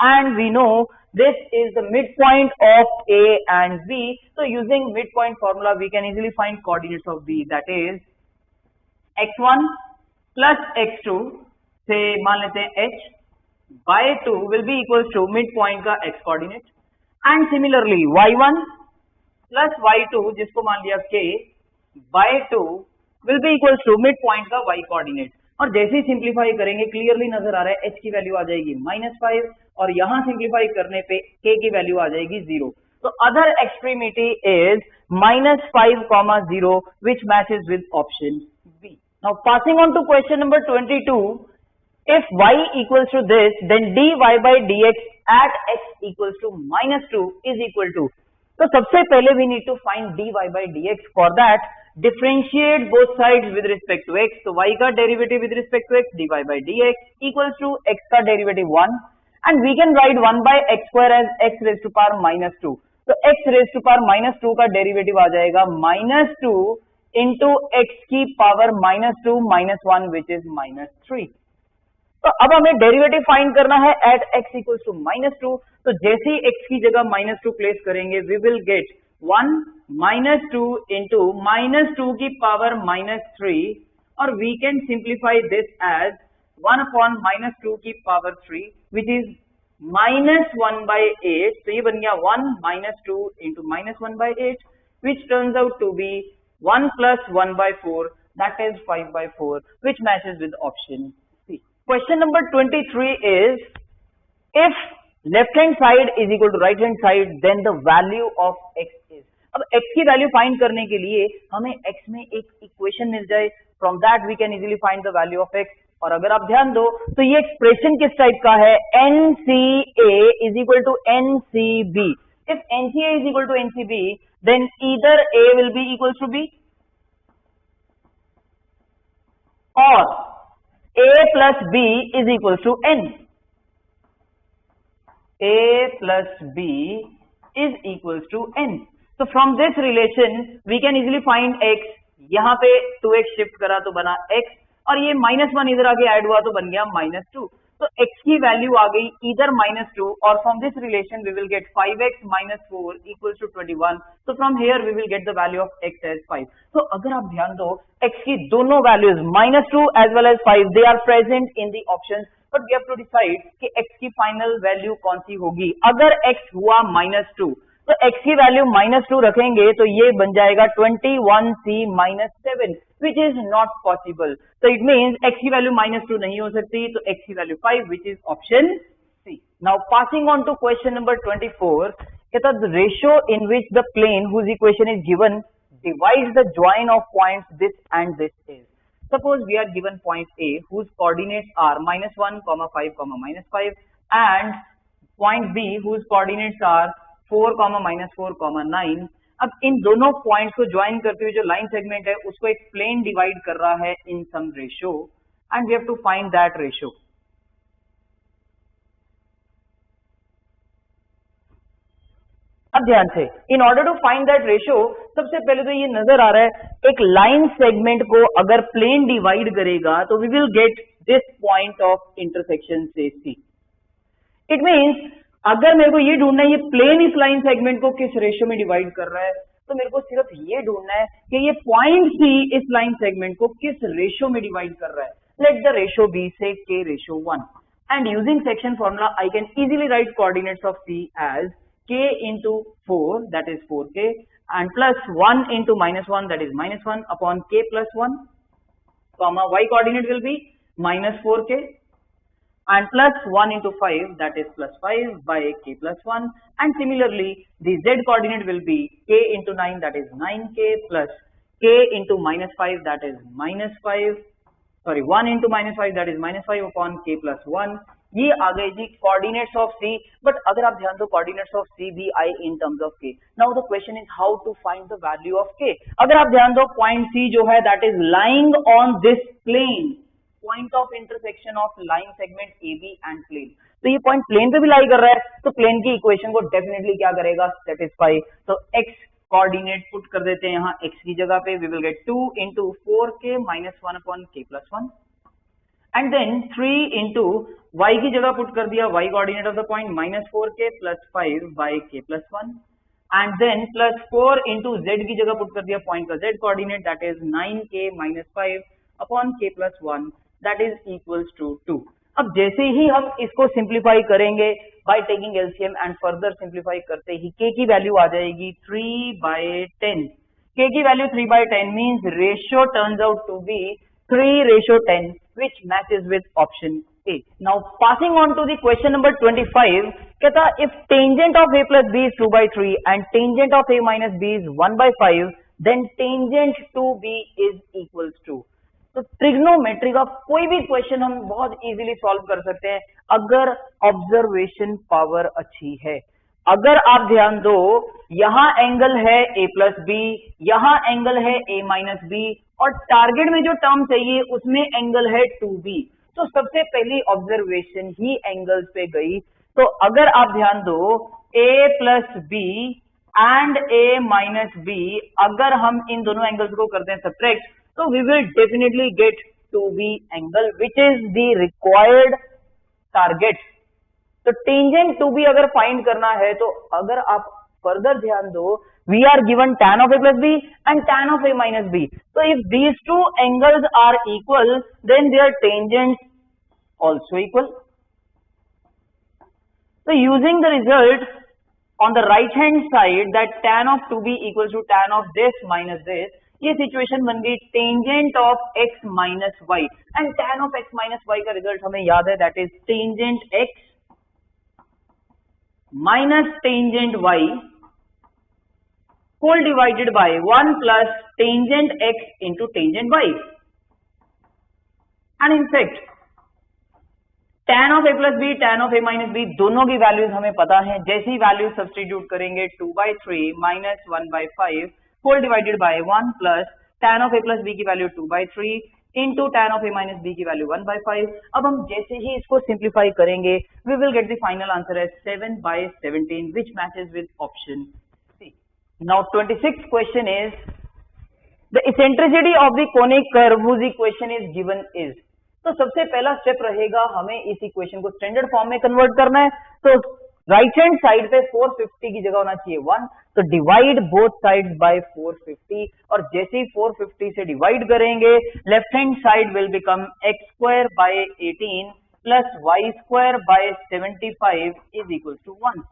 and we know this is the midpoint of A and B. So using midpoint formula we can easily find coordinates of B, that is x1 plus x2 से मान लेते हैं h by 2 will be equals to midpoint का x coordinate, and similarly y1 plus y2 जिसको मान लिया k by 2 will be equals to midpoint का y coordinate. और जैसे ही सिंप्लीफाई करेंगे क्लियरली नजर आ रहा है h की वैल्यू आ जाएगी -5 और यहाँ सिंप्लीफाई करने पे k की वैल्यू आ जाएगी 0. तो other extremity is -5, 0 which matches with option B. Now passing on to question number 22, if y equals to this then dy by dx at x equals to -2 is equal to. तो सबसे पहले we need to find dy by dx. For that differentiate both sides with respect to x. तो y का derivative with respect to x dy by dx equals to x का derivative 1, and we can write 1 by x square as x raised to power -2. तो x raised to power -2 का derivative आ जाएगा -2 into x की power -2 -1 which is -3. तो अब हमें derivative find करना है एट x इक्वल्स टू -2. तो जैसे ही x की जगह -2 प्लेस करेंगे वी विल गेट 1 -2 into -2 की पावर -3, और we can simplify this as 1 upon -2 की पावर 3 विच इज -1/8. तो ये बन गया 1 -2 into -1/8 which turns out to be 1 plus 1/4, that is 5/4, which matches with option C. Question number 23 is, if left hand side is equal to right hand side then the value of x is. अब x की वैल्यू find करने के लिए हमें x में एक equation मिल जाए, from that we can easily find the value of x. और अगर आप ध्यान दो तो ये एक्सप्रेशन किस टाइप का है, NCA is equal to NCB. If NCA is equal to NCB then either A will be equal to B और A plus B is equal to N. A plus B is equals to N. So from this relation we can easily find X. यहाँ पे 2x shift करा तो बना X और ये -1 इधर आगे ऐड हुआ तो बन गया -2. तो X की वैल्यू आ गई इधर -2 और from this relation we will get 5x minus 4 equals to 21. So from here we will get the value of X as 5. तो अगर आप ध्यान दो X की दोनों values -2 as well as 5 they are present in the options, but we have to decide कि X की final value कौन सी होगी. अगर X हुआ -2 तो X की वैल्यू -2 रखेंगे तो ये बन जाएगा 21C -7 which is not possible. So it means X की वैल्यू -2 नहीं हो सकती, तो X की value 5 which is option C. Now passing on to question number 24, कहता the ratio in which the plane whose equation is given divides the join of points this and this is. Suppose we are given point A whose coordinates are -1, 5, -5 and point B whose coordinates are 4, -4, 9. अब इन दोनों points को join करते हुए जो line segment है उसको एक plane divide कर रहा है in some ratio and we have to find that ratio. अब ध्यान से in order to find that ratio सबसे पहले तो ये नजर आ रहा है एक लाइन सेगमेंट को अगर प्लेन डिवाइड करेगा तो we will get this point of intersection से C. इट मीन्स अगर मेरे को ये ढूंढना है ये प्लेन इस लाइन सेगमेंट को किस रेशियो में डिवाइड कर रहा है तो मेरे को सिर्फ ये ढूंढना है कि ये पॉइंट C इस लाइन सेगमेंट को किस रेशियो में डिवाइड कर रहा है. लेट द रेशियो बी से K/1 and using section formula I can easily write coordinates of C as K into 4 that is 4K and plus 1 into -1 that is -1 upon K plus 1 comma y coordinate will be -4K and plus 1 into 5 that is plus 5 by K plus 1 and similarly the Z coordinate will be K into 9 that is 9K plus K into -5 that is -1 into -5 that is -5 upon K plus 1. ये आ गए जी coordinates of C. But अगर आप ध्यान दो coordinates of C भी आई in terms of K. Now the question is how to find the value of K. अगर आप ध्यान दो पॉइंट C जो है that is lying on this plane, point of intersection of line segment AB and plane. तो ये point plane पे भी लाई कर रहा है तो प्लेन की इक्वेशन को डेफिनेटली क्या करेगा, सेटिस्फाई. तो X कोऑर्डिनेट पुट कर देते हैं यहाँ X की जगह पे. We will get 2 into 4K minus 1 upon K plus 1 and then 3 into y की जगह पुट कर दिया y coordinate of the point -4K plus 5 by K plus 1 and then plus 4 into z की जगह पुट कर दिया पॉइंट का z coordinate that is 9K minus 5 upon K plus 1 that is equals to 2. अब जैसे ही हम इसको सिंप्लीफाई करेंगे by taking LCM and further simplify करते ही K की वैल्यू आ जाएगी 3/10. K की value 3/10 means ratio turns out to be 3:10 which matches with option A. Now passing on to the question number 25, कहता if tangent of A plus B is 2/3 and tangent of A minus B is 1/5 then tangent to B is equals to. तो trigonometry का कोई भी question हम बहुत easily solve कर सकते हैं अगर ऑब्जर्वेशन पावर अच्छी है. अगर आप ध्यान दो यहां एंगल है A plus B, यहां एंगल है A minus B और टारगेट में जो टर्म चाहिए उसमें एंगल है 2B. तो सबसे पहली ऑब्जर्वेशन ही एंगल्स पे गई. तो अगर आप ध्यान दो A plus B and A minus B अगर हम इन दोनों एंगल्स को करते हैं सब्ट्रैक्ट तो we will definitely get 2B angle which is the required target. तो टेंजेंट 2B अगर फाइंड करना है तो अगर आप फर्दर ध्यान दो we are given tan of A plus B and tan of A minus B. So if these two angles are equal then their tangents also equal. So using the result on the right hand side that tan of 2B equals to tan of this minus this, ये situation बन गई tangent of x minus y and tan of x minus y का result हमें याद है that is tangent x minus tangent y whole divided by 1 plus tangent x into tangent y. And in fact tan of a plus B, tan of a minus B, दोनों की values हमें पता है। जैसे ही value substitute करेंगे 2/3 minus 1/5 whole divided by 1 plus tan of a plus B की value 2/3 into tan of a minus B की value 1/5। अब हम जैसे ही इसको सिंप्लीफाई करेंगे we will get the final answer as 7/17 which matches with option C. Now 26th question is the eccentricity of the conic curve whose equation is given is. तो सबसे पहला स्टेप रहेगा हमें इस इक्वेशन को स्टैंडर्ड फॉर्म में convert करना है। तो राइट हैंड साइड पे 450 की जगह होना चाहिए 1, तो डिवाइड बोथ साइड्स बाय 450 और जैसे ही 450 से डिवाइड करेंगे left hand side will become x square by 18 प्लस y square by 75 is equal to 1।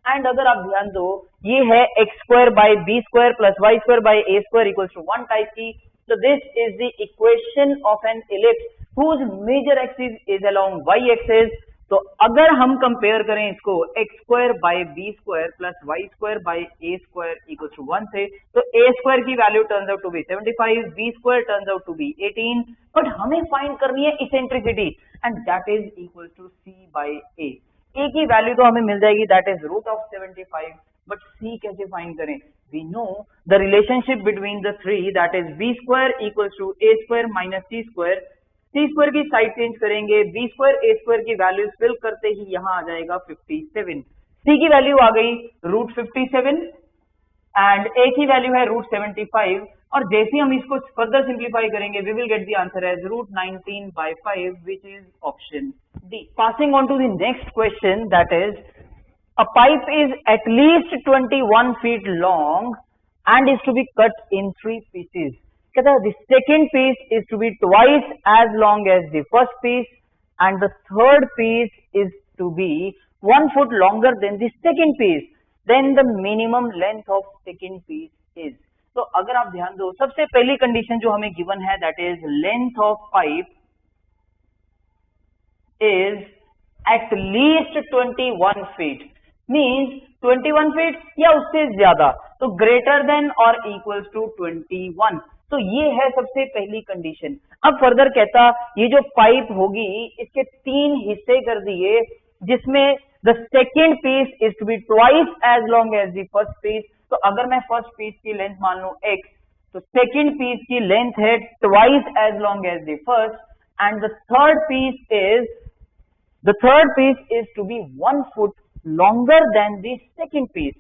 And अगर आप ध्यान दो ये है x square by b square plus y square by a square equal to 1 type की। तो this is the equation of an ellipse whose major axis is along y axis। तो अगर हम कंपेयर करें इसको x square by B square plus y square by A square equal to 1 से, तो a square की value turns out to be 75, b square turns out to be 18, but हमें find करनी है eccentricity and that is equal to c by a की value तो हमें मिल जाएगी that is root of 75, but c कैसे फाइंड करें? We know the relationship between the three that is b square equal to a square minus c square. C square की side change करेंगे, B square A square की value fill करते ही यहां आ जाएगा 57, सी की वैल्यू आ गई रूट 57 एंड ए की वैल्यू है रूट 75 और जैसे हम इसको फर्दर सिंप्लीफाई करेंगे we will get the answer as root 19/5 which is option D. Passing on to the next question that is a pipe is at least 21 feet long and is to be cut in 3 pieces। कहता है the second piece is to be twice as long as the first piece and the third piece is to be 1 foot longer than the second piece, then the minimum length of second piece is। तो अगर आप ध्यान दो सबसे पहली condition जो हमें given है that is length of pipe is at least 21 feet means 21 feet या उससे ज्यादा, तो greater than or equals to 21। तो ये है सबसे पहली कंडीशन। अब फर्दर कहता ये जो पाइप होगी इसके 3 हिस्से कर दिए जिसमें the second piece is to be twice as long as the first piece. तो अगर मैं फर्स्ट पीस की लेंथ मान लूं x, तो सेकेंड पीस की लेंथ है twice as long as the first and the third piece is to be 1 foot longer than the second piece।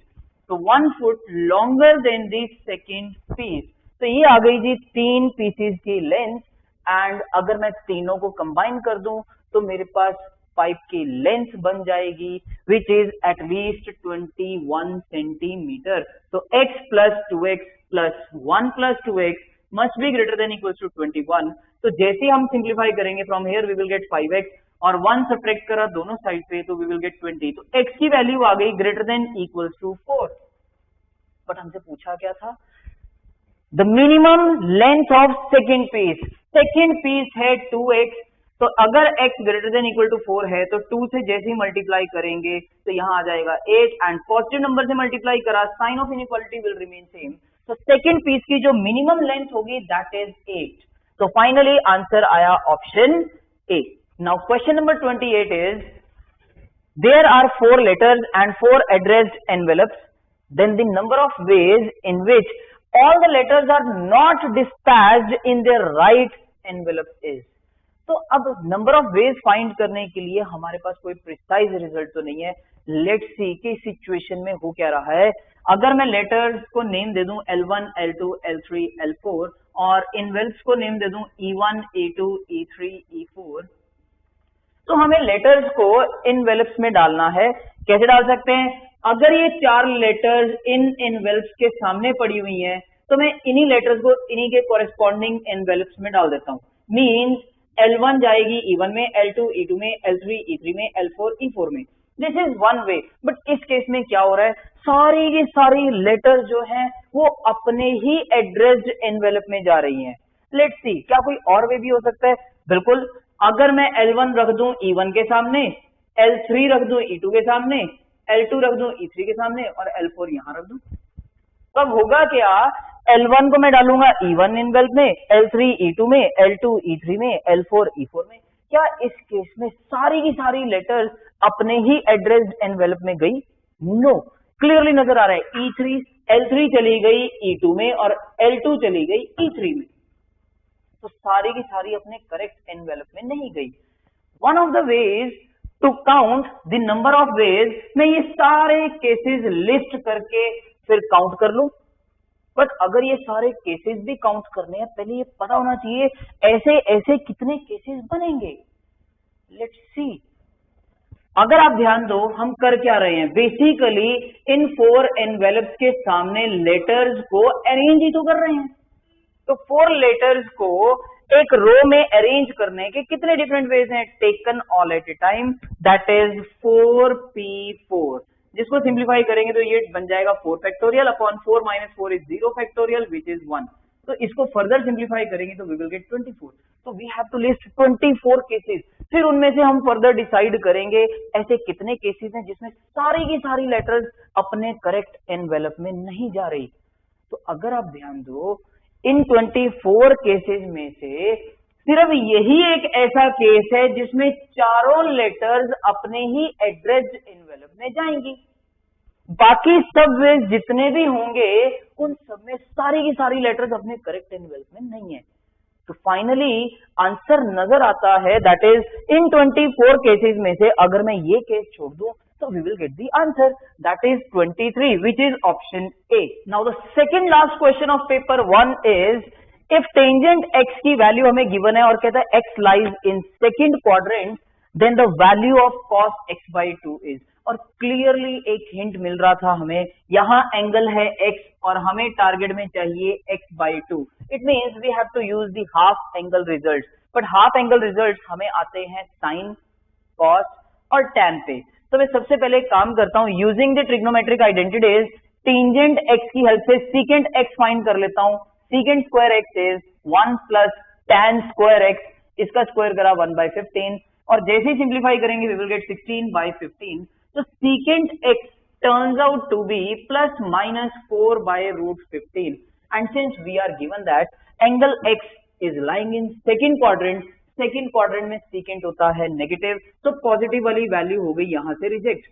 तो 1 foot longer than the second piece। तो ये आ गई जी 3 पीसेस की लेंथ एंड अगर मैं तीनों को कंबाइन कर दूं तो मेरे पास पाइप की लेंथ बन जाएगी which is at least 21 centimetre. तो x plus 2x plus 1 plus 2x must be greater than equal to 21। तो जैसे हम सिंप्लीफाई करेंगे from here we will get 5x और 1 सब्ट्रैक्ट करा दोनों साइड पे तो वी विल गेट 20। तो x की वैल्यू आ गई greater than equal to 4। But हमसे पूछा क्या था? The minimum length of second piece है 2x। तो अगर x greater than equal to 4 है तो 2 से जैसे ही मल्टीप्लाई करेंगे तो यहां आ जाएगा 8 एंड पॉजिटिव नंबर से मल्टीप्लाई करा sign of inequality will remain same. तो सेकेंड पीस की जो मिनिमम लेंथ होगी दैट इज 8। तो फाइनली आंसर आया option A. Now question number 28 is there are 4 letters and 4 addressed envelopes, then the number of ways in which all the letters are not dispatched in their right envelope is। तो अब number of veg find करने के लिए हमारे पास कोई precise result तो नहीं है। लेट्स सी कि सिचुएशन में हो क्या रहा है। अगर मैं लेटर्स को नेम दे दूं L1, L2, L3, L4 और इनवेल्व्स को नेम दे दूं E1, E2, E3, E4, तो हमें लेटर्स को इनवेल्व्स में डालना है। कैसे डाल सकते हैं? अगर ये 4 लेटर्स इन इनवेल्व्स के सामने पड़ी हुई हैं तो मैं इन्हीं लेटर्स को इन्हीं के कॉरेस्पॉन्डिंग इनवेल्व्स में डाल देता हूं। मींस L1 जाएगी E1 में, L2 E2 में, L3 E3 में, L4 E4 में। This is one way. But इस केस में क्या हो रहा है, सारी की सारी लेटर्स जो हैं वो अपने ही एड्रेस्ड एनवेलप में जा रही हैं। लेट्स सी क्या कोई और वे भी हो सकता है? बिल्कुल। अगर मैं L1 रख दूं E1 के सामने, L3 रख दूं E2 के सामने, L2 रख दूं E3 के सामने और L4 यहां रख दूं, तब होगा क्या, L1 को मैं डालूंगा E1 इनवेल्प में, L3 E2 में, L2 E3 में, L4 E4 में। क्या इस केस में सारी की सारी लेटर्स अपने ही एड्रेस्ड एनवेलप में गई? नो, क्लियरली नजर आ रहा है E3 L3 चली गई E2 में और L2 चली गई E3 में, तो सारी की सारी अपने करेक्ट एनवेलप में नहीं गई। One of the ways to count the number of ways, मैं ये सारे केसेस लिस्ट करके फिर काउंट कर लूं, बट अगर ये सारे केसेस भी काउंट करने हैं, पहले ये पता होना चाहिए ऐसे ऐसे कितने केसेस बनेंगे। लेट्स सी, अगर आप ध्यान दो हम कर क्या रहे हैं, बेसिकली इन 4 एनवेलप्स के सामने लेटर्स को अरेंज ही तो कर रहे हैं। तो 4 लेटर्स को एक रो में अरेंज करने के कितने डिफरेंट वेज हैं? Taken all eight a time, that is 4p4, जिसको सिंप्लीफाई करेंगे तो ये बन जाएगा 4 factorial upon 4 minus 4 is 0 factorial which is 1। तो इसको फर्दर सिंप्लीफाई करेंगे तो वी विल गेट 24। तो we have to list 24 cases, फिर उनमें से हम फर्दर डिसाइड करेंगे ऐसे कितने केसेस हैं जिसमें सारी की सारी लेटर्स अपने करेक्ट एनवेलप में नहीं जा रही। तो अगर आप ध्यान दो, इन 24 केसेस में से सिर्फ यही एक ऐसा केस है जिसमें चारों लेटर्स अपने ही एड्रेस्ड एनवेलप में जाएंगी, बाकी सब वे जितने भी होंगे उन सब में सारी की सारी लेटर्स अपने करेक्ट एनवेलप में नहीं है। तो फाइनली आंसर नजर आता है, दैट इज इन 24 केसेस में से अगर मैं ये केस छोड़ दूं तो we will get the answer, that is 23 which is option A. Now the second last question of paper 1 is, if tangent x की वैल्यू हमें गिवन है और कहता है x lies in second quadrant, then the value of cos x by 2 is, और clearly एक hint मिल रहा था हमें, यहां एंगल है x और हमें टारगेट में चाहिए x by 2, it means we have to use the half angle result, but half angle result हमें आते हैं साइन, कॉस और टैन पे। तो मैं सबसे पहले काम करता हूं, using the trigonometric identities, tangent x की हेल्प से सीकेंट x फाइंड कर लेता हूं। Secant square x is 1 plus tan square x, इसका स्क्वायर करा 1/15, और जैसे ही सिंप्लीफाई करेंगे वी विल गेट 16/15। तो secant x turns out to be plus minus 4/√15, and since we are given that angle x is lying in second quadrant, second quadrant में secant होता है नेगेटिव, तो पॉजिटिव वाली वैल्यू हो गई यहां से रिजेक्ट।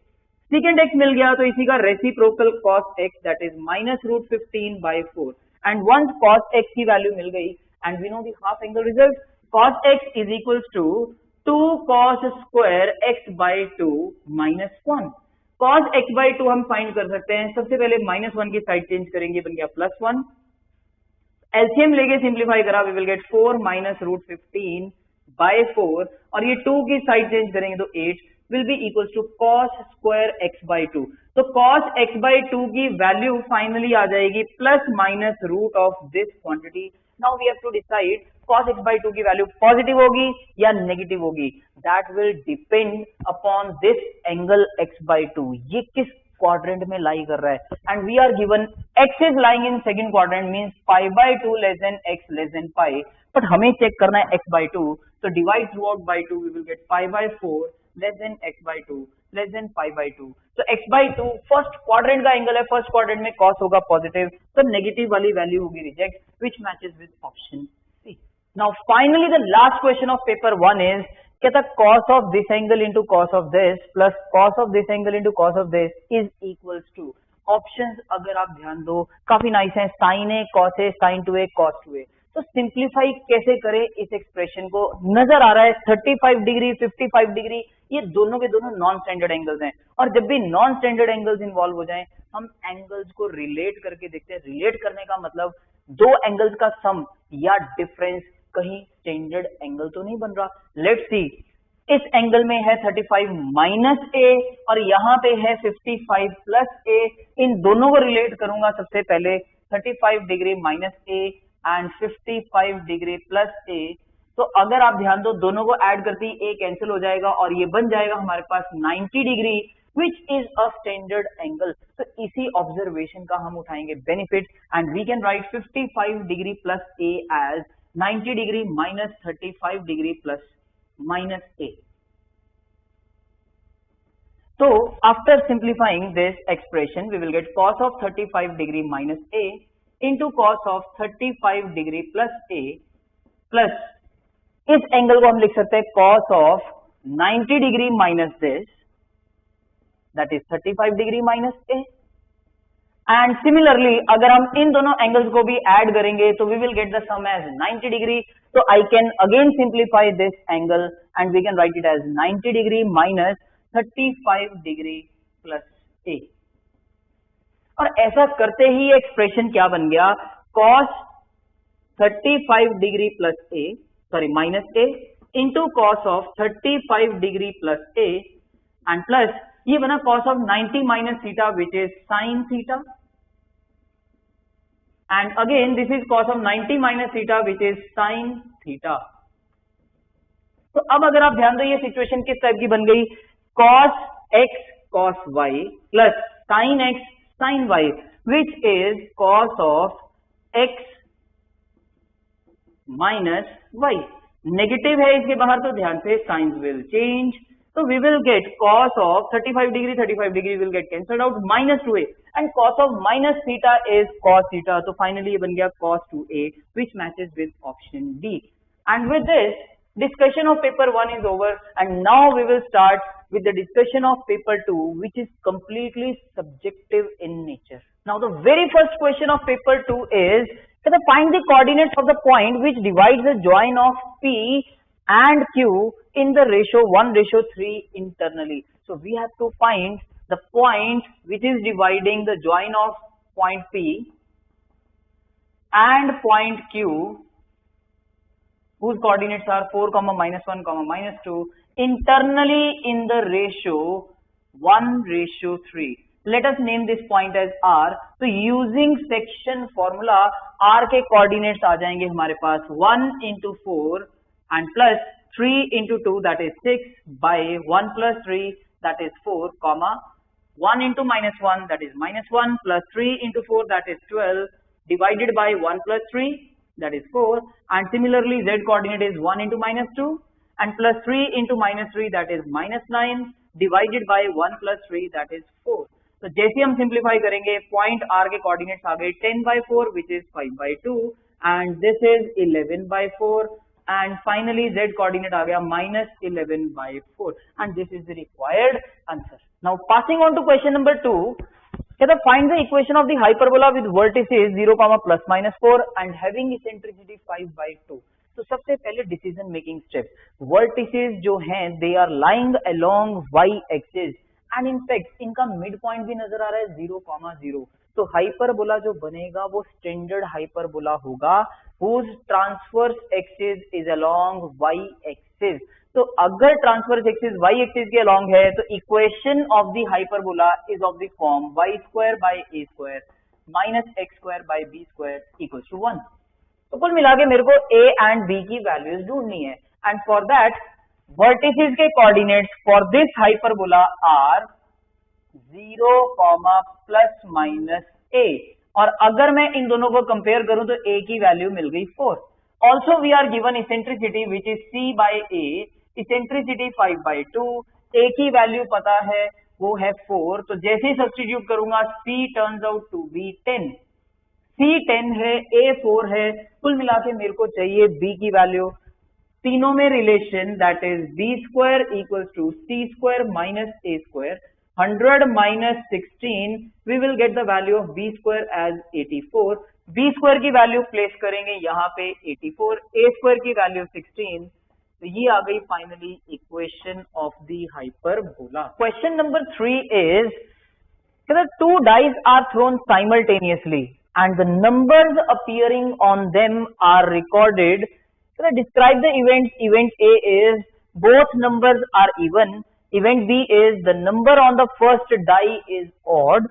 सीकेंट x मिल गया तो इसी का reciprocal cos x, that is -√15/4, and once cos x की वैल्यू मिल गई and we know the half angle result, cos x is equals to 2 cos square x by 2 -1। cos x by 2 हम find कर सकते हैं, सबसे पहले -1 की साइड चेंज करेंगे, बन गया +1, एलसीएम लेके सिंप्लीफाई करा वी विल गेट 4 -√15/4, और ये 2 की साइड चेंज करेंगे तो 8 will be equals to cos square x by 2। तो cos x by 2 की वैल्यू फाइनली आ जाएगी plus minus root of this quantity. Now we have to decide cos x by 2 की वैल्यू पॉजिटिव होगी या negative होगी, that will depend upon this angle x by 2, ये किस क्वाड्रेंट में लाई कर रहा है, and we are given x is lying in second quadrant, means π/2 less than x less than π, but हमें चेक करना है x by 2, तो divide throughout by 2 we will get π/4 less than x by 2 less than π/2। तो x by 2 first quadrant का angle है, first quadrant में cos होगा positive, तो नेगेटिव वाली वैल्यू होगी reject, which matches with option C. Now finally the last question of paper 1 is, कहता cos of this angle into cos of this plus cos of this angle into cos of this is equals to, options अगर आप ध्यान दो काफी nice है, sin a cos a sin 2a cos 2a। तो simplify कैसे करें इस एक्सप्रेशन को, नजर आ रहा है 35 डिग्री 55 डिग्री ये दोनों के दोनों नॉन स्टैंडर्ड एंगल्स हैं, और जब भी नॉन स्टैंडर्ड एंगल्स इन्वॉल्व हो जाएं हम एंगल्स को रिलेट करके देखते हैं। रिलेट करने का मतलब दो एंगल्स का सम या डिफरेंस, कहीं स्टैंडर्ड एंगल तो नहीं बन रहा। लेट्स सी, इस एंगल में है 35 माइनस ए और यहाँ पे है 55 प्लस ए, इन दोनों को रिलेट करूंगा सबसे पहले, 35 degree minus A and 55 degree plus A. तो अगर आप ध्यान दो दोनों को ऐड करते ही ए कैंसिल हो जाएगा और ये बन जाएगा हमारे पास 90 degree which is a standard angle. तो इसी ऑब्जर्वेशन का हम उठाएंगे benefit and we can write 55 degree plus A as 90 degree minus 35 degree plus minus A. तो after simplifying this expression we will get cos of 35 degree minus A into cos of 35 degree plus a plus इस angle को हम लिख सकते हैं cos of 90 degree minus this, that is 35 degree minus A. And similarly अगर हम इन दोनों angles को भी ऐड करेंगे तो we will get the sum as 90 degree. तो I can again simplify this angle and we can write it as 90 degree minus 35 degree plus A. और ऐसा करते ही एक्सप्रेशन क्या बन गया, cos 35 degree plus A, sorry minus A into cos of 35 degree plus A and plus ये बना cos of 90 minus theta which is sine theta and again this is cos of 90 minus theta which is sine theta. तो अब अगर आप ध्यान दो ये situation किस टाइप की बन गई, cos x cos y plus sin x sin y which is cos of x minus y। Negative है इसके बाहर तो ध्यान से साइंस विल चेंज, तो we will get cos of 35 degree will get cancelled out minus 2a and cos of minus theta is cos theta. तो finally ये बन गया cos 2a which matches with option D। And with this discussion of paper 1 is over and now we will start with the discussion of paper 2 which is completely subjective in nature. Now the very first question of paper 2 is find the coordinates of the point which divides the join of P and Q in the ratio 1:3 internally. So we have to find the point which is dividing the join of point P and point Q whose coordinates are 4, -1, -2 internally in the ratio 1:3. Let us name this point as R. तो using section formula R के coordinates आ जाएंगे हमारे पास 1 into 4 and plus 3 into 2 that is 6 by 1 plus 3 that is 4 comma 1 into -1 that is -1 plus 3 into 4 that is 12 divided by 1 plus 3 that is 4 and similarly Z coordinate is 1 into -2 and plus 3 into -3 that is -9 divided by 1 plus 3 that is 4. तो जैसे हम सिंप्लीफाई करेंगे point R के coordinates आ गए 10/4 which is 5/2 and this is 11/4 and finally Z coordinate आ गया -11/4 and this is the required answer. Now passing on to question number 2, find the equation of the hyperbola with vertices 0, ±4 and having eccentricity 5/2. तो सबसे पहले decision making step, vertices जो हैं they are lying along y axis and in fact इनका mid point भी नजर आ रहा है 0, 0। तो हाइपरबोला जो बनेगा वो स्टैंडर्ड हाइपरबोला होगा whose transverse axis is along y axis। तो अगर ट्रांसवर्स एक्सिस y एक्सिस के along है तो equation of the hyperbola is of the form y² a² -x² b² = 1। तो कुल मिला के मेरे को a एंड b की वैल्यूज ढूंढनी है एंड फॉर दैट वर्टिसेस के coordinates for this hyperbola are 0, ±a और अगर मैं इन दोनों को कंपेयर करूं तो a की वैल्यू मिल गई 4। Also we are given eccentricity which is c/a, eccentricity 5/2, a की वैल्यू पता है वो है 4। तो जैसे ही सब्स्टिट्यूट करूंगा c turns out to be 10, c 10 है a 4 है, कुल मिला के मेरे को चाहिए b की वैल्यू। तीनों में relation that is b² = c² - a², 100 - 16 we will get the value of b² as 84। b² की वैल्यू प्लेस करेंगे यहाँ पे 84, a² की वैल्यू 16। तो ये आ गई finally equation of the hyperbola. Question number 3 is two dice are thrown simultaneously and the numbers appearing on them are recorded. Describe the events. Event A is both numbers are even. Event B is the number on the first die is odd.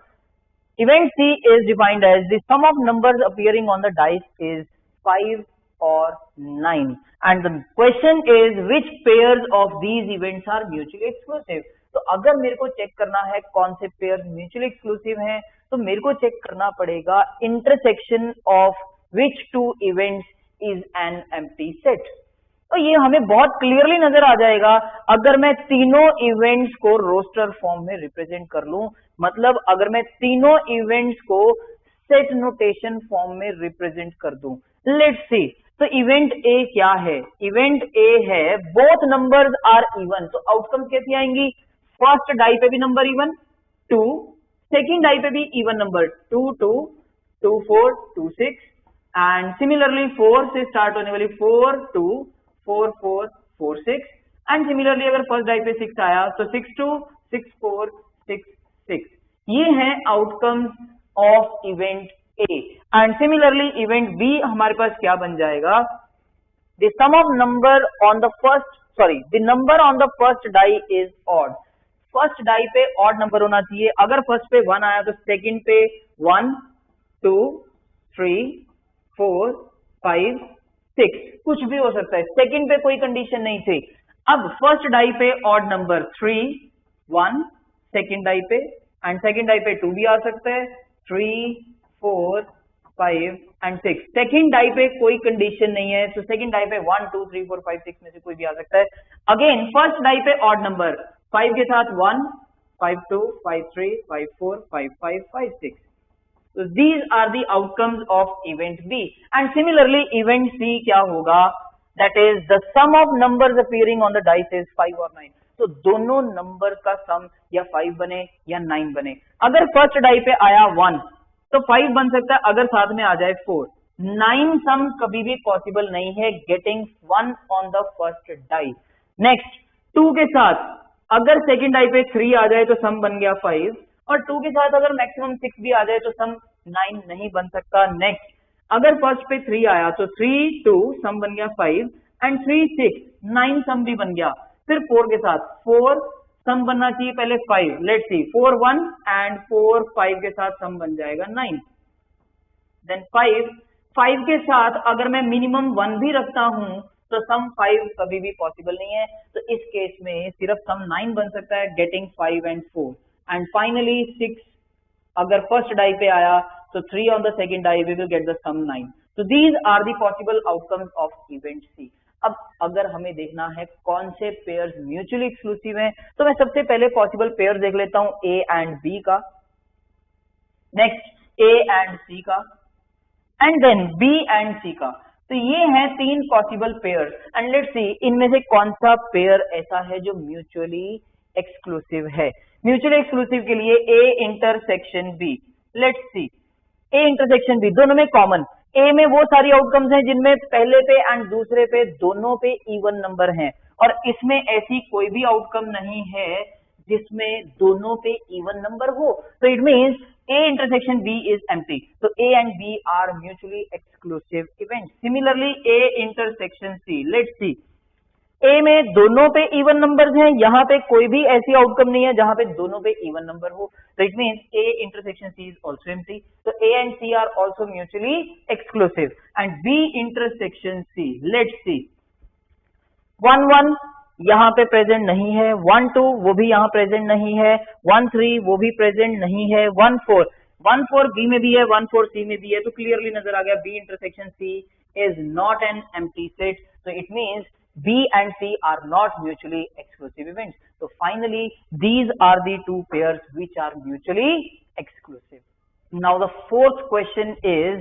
Event C is defined as the sum of numbers appearing on the dice is 5 or 9. And the question is which pairs of these events are mutually exclusive. तो अगर मेरे को check करना है कौन से pair mutually exclusive हैं तो मेरे को चेक करना पड़ेगा intersection of which two events is an empty set. तो ये हमें बहुत क्लियरली नजर आ जाएगा अगर मैं तीनों इवेंट्स को रोस्टर फॉर्म में रिप्रेजेंट कर लूं, मतलब अगर मैं तीनों इवेंट्स को सेट नोटेशन फॉर्म में रिप्रेजेंट कर दूं। लेट्स सी, तो इवेंट ए क्या है? इवेंट ए है बोथ नंबर्स आर इवन, तो आउटकम कैसी आएंगी? फर्स्ट डाई पे भी नंबर इवन 2, सेकेंड डाई पे भी इवन नंबर 2 2 2 4 2 6 एंड सिमिलरली 4 से स्टार्ट होने वाली 4 2 4 4 4 6 एंड सिमिलरली अगर फर्स्ट डाई पे 6 आया तो 6 2 6 4 6 6। ये है outcomes of event A and similarly event B हमारे पास क्या बन जाएगा? The sum of number on the the number on the first die is odd. First die पे ऑड नंबर होना चाहिए, अगर फर्स्ट पे 1 आया तो सेकंड पे 1 2 3 4 5 6 कुछ भी हो सकता है, सेकंड पे कोई कंडीशन नहीं थी। अब फर्स्ट डाई पे ऑड नंबर 3 1, सेकंड डाई पे एंड सेकंड डाई पे 2 भी आ सकता है 3 4 5 एंड 6। सेकंड डाई पे कोई कंडीशन नहीं है, तो सेकंड डाई पे 1 2 3 4 5 6 में से कोई भी आ सकता है। अगेन फर्स्ट डाई पे ऑड नंबर 5 के साथ 1 5 2 5 3 5 4 5 5 5 6। So these are the outcomes of event B and similarly event C क्या होगा? That is the sum of numbers appearing on the dice is 5 और 9। तो दोनों नंबर का सम या 5 बने या 9 बने। अगर फर्स्ट डाई पे आया 1 तो 5 बन सकता है, अगर साथ में आ जाए 4। 9 सम कभी भी पॉसिबल नहीं है getting 1 on the first die. Next 2 के साथ अगर सेकेंड डाई पे 3 आ जाए तो सम बन गया 5 और 2 के साथ अगर मैक्सिमम 6 भी आ जाए तो सम 9 नहीं बन सकता। नेक्स्ट अगर फर्स्ट पे 3 आया तो 3 2 सम बन गया 5 एंड 3 6 9 सम भी बन गया। फिर 4 के साथ 4 सम बनना चाहिए पहले 5, लेट्स सी 4 1 एंड 4 5 के साथ सम बन जाएगा 9। देन 5 के साथ अगर मैं मिनिमम 1 भी रखता हूं तो सम 5 कभी भी पॉसिबल नहीं है, तो इस केस में सिर्फ सम 9 बन सकता है गेटिंग 5 एंड 4 एंड फाइनली 6 अगर फर्स्ट डाई पे आया तो 3 on the second die we will get the sum 9। तो these are the possible outcomes of event C. अब अगर हमें देखना है कौन से पेयर्स म्यूचुअली एक्सक्लूसिव हैं, तो मैं सबसे पहले पॉसिबल पेयर देख लेता हूं ए एंड बी का, नेक्स्ट ए एंड सी का and then B and C का। तो ये हैं 3 possible pairs and let's see इनमें से कौन सा पेयर ऐसा है जो म्यूचुअली एक्सक्लूसिव है। म्यूचुअली एक्सक्लूसिव के लिए A intersection B, let's see A intersection B दोनों में कॉमन। ए में वो सारी आउटकम्स हैं जिनमें पहले पे एंड दूसरे पे दोनों पे इवन नंबर हैं और इसमें ऐसी कोई भी आउटकम नहीं है जिसमें दोनों पे इवन नंबर हो, तो it means A intersection B is empty. So A and B are mutually exclusive events. Similarly A intersection C, let's see A में दोनों पे इवन नंबर्स हैं, यहाँ पे कोई भी ऐसी आउटकम नहीं है जहां पे दोनों पे इवन नंबर हो, तो it means A intersection C is also empty. So A and C are also mutually exclusive and B intersection C, let's see 1 1 यहाँ पे प्रेजेंट नहीं है, 1 2 वो भी यहाँ प्रेजेंट नहीं है, 1 3 वो भी प्रेजेंट नहीं है, 1 4 बी में भी है, 1 4 सी में भी है, तो क्लियरली नजर आ गया B intersection C is not an empty set. So it means B and C are not mutually exclusive events. So finally these are the two pairs which are mutually exclusive. Now the fourth question is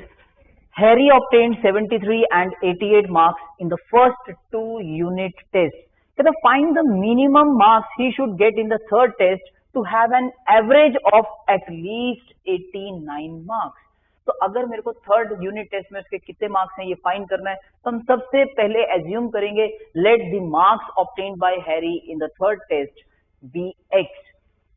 Harry obtained 73 and 88 marks in the first 2 unit tests. So find the minimum marks he should get in the third test to have an average of at least 89 marks. तो अगर मेरे को third unit test में उसके कितने marks हैं ये find करना है, तो हम सबसे पहले एज्यूम करेंगे let the marks obtained by Harry in the third test be x.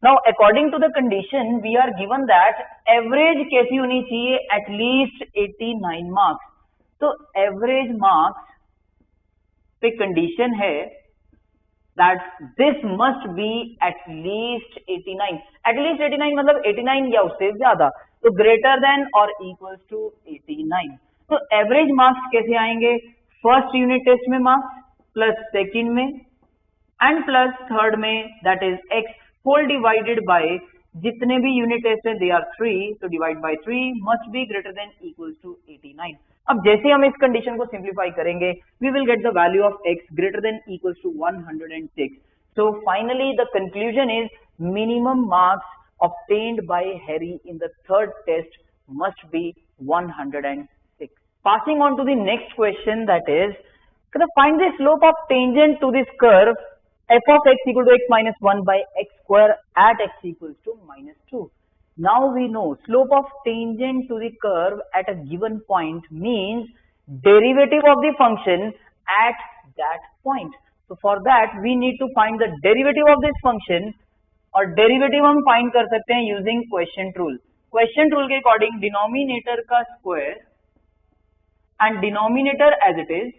Now according to the condition we are given that average कैसी होनी चाहिए, एटलीस्ट 89 मार्क्स। तो एवरेज मार्क्स पे कंडीशन है that this must be at least 89. At least 89 मतलब 89 या उससे ज्यादा, तो greater than or equals to 89. तो एवरेज मार्क्स कैसे आएंगे, फर्स्ट यूनिट टेस्ट में मार्क्स प्लस सेकंड में एंड प्लस थर्ड में, that is x whole divided by जितने भी यूनिट टेस्ट है दे आर 3, तो divide by 3 must be greater than equals to 89। अब जैसे हम इस कंडीशन को सिंप्लीफाई करेंगे we will get the value of x greater than equals to 106। So finally the conclusion is minimum marks obtained by Harry in the third test must be 106. Passing on to the next question, that is, find the slope of tangent to this curve f of x equal to x minus 1 by x square at x equals to minus 2. Now we know slope of tangent to the curve at a given point means derivative of the function at that point. So for that we need to find the derivative of this function, और derivative हम find कर सकते हैं using quotient rule. Quotient rule के according denominator का square and denominator as it is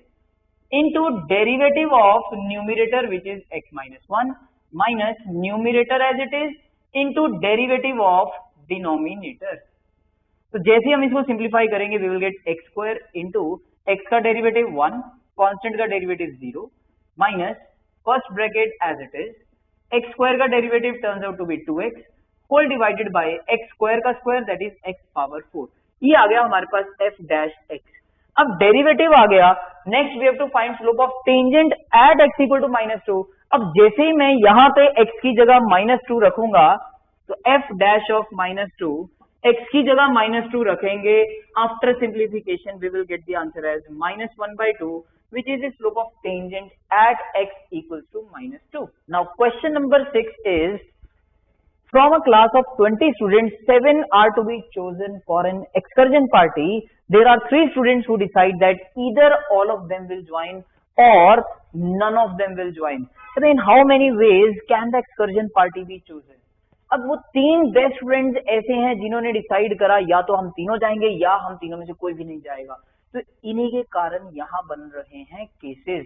into derivative of numerator which is x minus 1 minus numerator as it is into derivative of denominator. तो जैसे ही हम इसको सिंप्लीफाई करेंगे we will get x square into x का derivative 1, constant का derivative 0 minus first bracket as it is x square का derivative turns out to be 2x whole divided by x square का square that is x power 4. ये आ गया हमारे पास f dash x. अब डेरिवेटिव आ गया. Next we have to find slope of tangent at x equal to -2. अब जैसे ही मैं यहाँ पे x की जगह -2 रखूंगा तो f डैश ऑफ -2 x की जगह -2 रखेंगे. After simplification we will get the answer as -1/2 which is the slope of tangent at x equals to -2. Now question number 6 is, from a class of 20 students, 7 are to be chosen for an excursion party. There are 3 students who decide that either all of them will join or none of them will join. So in how many ways can the excursion party be chosen? अब वो 3 best friends ऐसे हैं जिन्होंने decide करा या तो हम तीनों जाएंगे या हम तीनों में से कोई भी नहीं जाएगा. तो इन्हीं के कारण यहां बन रहे हैं cases.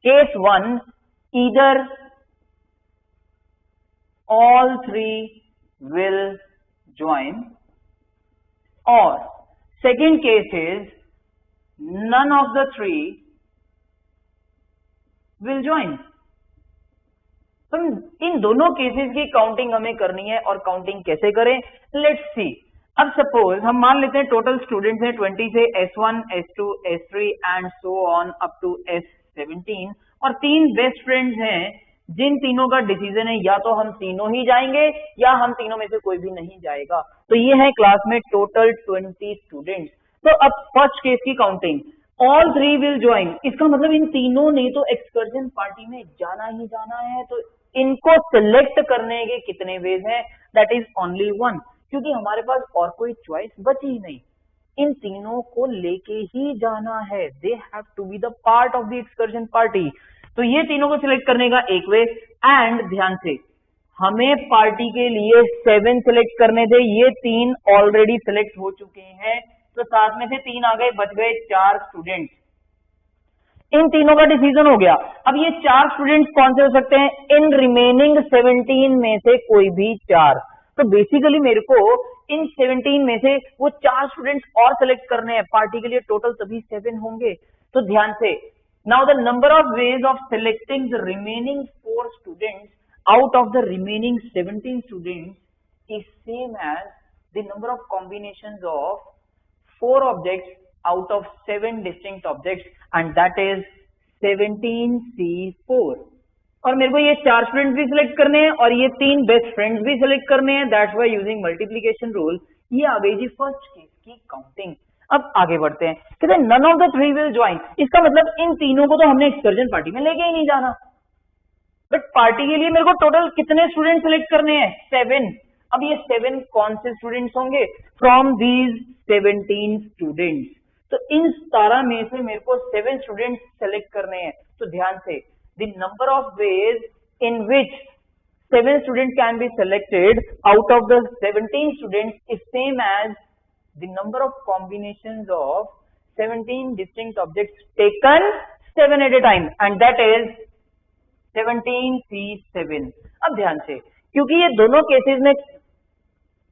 Case 1, either all 3 will join, और second case is none of the 3 will join. तो इन दोनों केसेस की काउंटिंग हमें करनी है, और काउंटिंग कैसे करें लेट्स सी. अब सपोज हम मान लेते हैं टोटल स्टूडेंट्स हैं 20 से S1, S2, S3 and so on up to S17, और 3 बेस्ट फ्रेंड्स हैं जिन तीनों का डिसीजन है या तो हम तीनों ही जाएंगे या हम तीनों में से कोई भी नहीं जाएगा. तो ये है क्लास में टोटल 20 स्टूडेंट्स. तो अब फर्स्ट केस की काउंटिंग, ऑल 3 विल ज्वाइन, इसका मतलब इन तीनों ने तो एक्सकर्जन पार्टी में जाना ही जाना है. तो इनको सिलेक्ट करने के कितने वेज हैं, दैट इज ओनली 1, क्योंकि हमारे पास और कोई चॉइस बची ही नहीं. इन तीनों को लेके ही जाना है. They have to be the part of the excursion party. तो ये तीनों को सिलेक्ट करने का एक वे. एंड ध्यान से हमें पार्टी के लिए 7 सिलेक्ट करने थे, ये 3 ऑलरेडी सिलेक्ट हो चुके हैं. तो 7 में से 3 आ गए, बच गए 4 स्टूडेंट्स. इन तीनों का डिसीजन हो गया. अब ये 4 स्टूडेंट्स कौन से हो सकते हैं, इन रिमेनिंग 17 में से कोई भी 4. तो बेसिकली मेरे को इन 17 में से वो 4 स्टूडेंट्स और सेलेक्ट करने हैं. पार्टी के लिए टोटल तभी 7 होंगे. तो ध्यान से, now the number of ways of selecting the remaining 4 students out of the remaining 17 students is same as the number of combinations of 4 objects out of 7 distinct objects, and that is 17C4. और मेरे को ये 4 students भी select करने हैं और ये 3 best friends भी सिलेक्ट करने हैं. That's why using multiplication rule. ये आ गई जी फर्स्ट केस की काउंटिंग. अब आगे बढ़ते हैं. कहते हैं none of the 3 will join. इसका मतलब इन तीनों को तो हमने एक्सकर्जन पार्टी में लेके ही नहीं जाना. बट पार्टी के लिए मेरे को टोटल कितने स्टूडेंट सिलेक्ट करने हैं, 7. अब ये 7 कौन से स्टूडेंट्स होंगे, फ्रॉम दीज 17 स्टूडेंट्स. तो इन 17 में से मेरे को 7 स्टूडेंट्स सेलेक्ट करने हैं. तो ध्यान से, the number of ways in which 7 student can be selected out of the 17 students is same as the number of combinations of 17 distinct objects taken 7 at a time, and that is 17C7. अब ध्यान से, क्योंकि ये दोनों cases में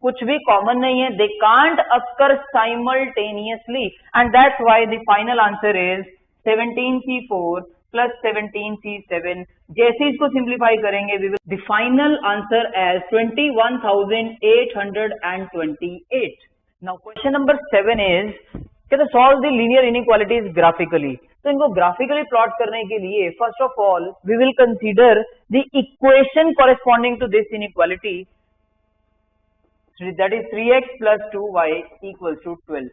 कुछ भी common नहीं है, they can't occur simultaneously, and that's why the final answer is 17C4 plus 17C7. जैसे इसको सिंप्लीफाई करेंगे we will the final answer as 21,828. Now question number 7 is कहते solve the linear inequalities graphically. तो इनको graphically plot करने के लिए first of all we will consider the equation corresponding to this inequality, that is 3x plus 2y equals to 12.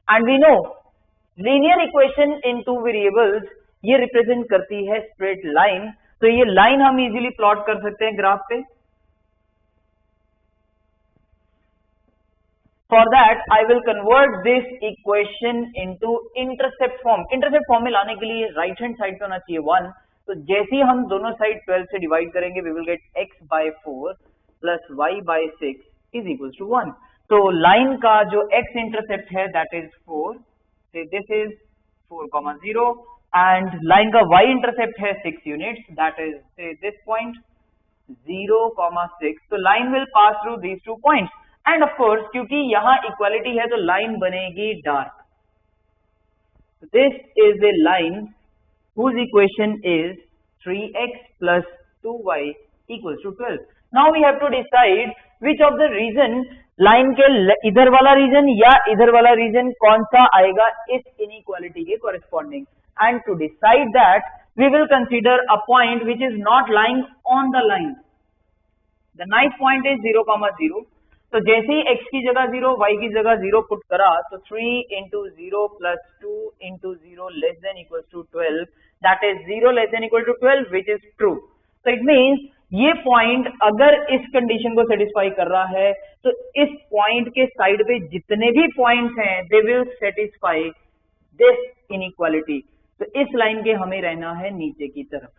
And we know linear equation in two variables ये represent करती है straight line, तो ये line हम easily plot कर सकते हैं graph पे। For that I will convert this equation into intercept form. Intercept form में लाने के लिए राइट हैंड साइड पे होना चाहिए 1, तो जैसे ही हम दोनों साइड 12 से डिवाइड करेंगे we will get x by 4 plus y by 6 is equal to 1। तो लाइन का जो x इंटरसेप्ट है that is 4, this is 4,0, and line का y इंटरसेप्ट है 6 units, that is this point 0,6। तो line will pass through these 2 points, and of course क्योंकि यहां equality है तो लाइन बनेगी dark. This is a line whose equation is 3x plus 2y equals to 12. Now we have to decide which of the region, line के इधर वाला reason या इधर वाला रीजन कौन सा आएगा इस इनइक्वालिटी के corresponding, and to decide that we will consider a point which is not lying on the line. The nice point is 0,0, तो जैसे ही x की जगह 0, y की जगह 0 पुट करा तो 3 into 0 plus 2 into 0 less than equals to 12, that is 0 less than equal to 12 which is true. So it means ये point अगर इस कंडीशन को सेटिस्फाई कर रहा है तो इस पॉइंट के साइड पे जितने भी पॉइंट्स हैं they will satisfy this inequality. तो इस लाइन के हमें रहना है नीचे की तरफ।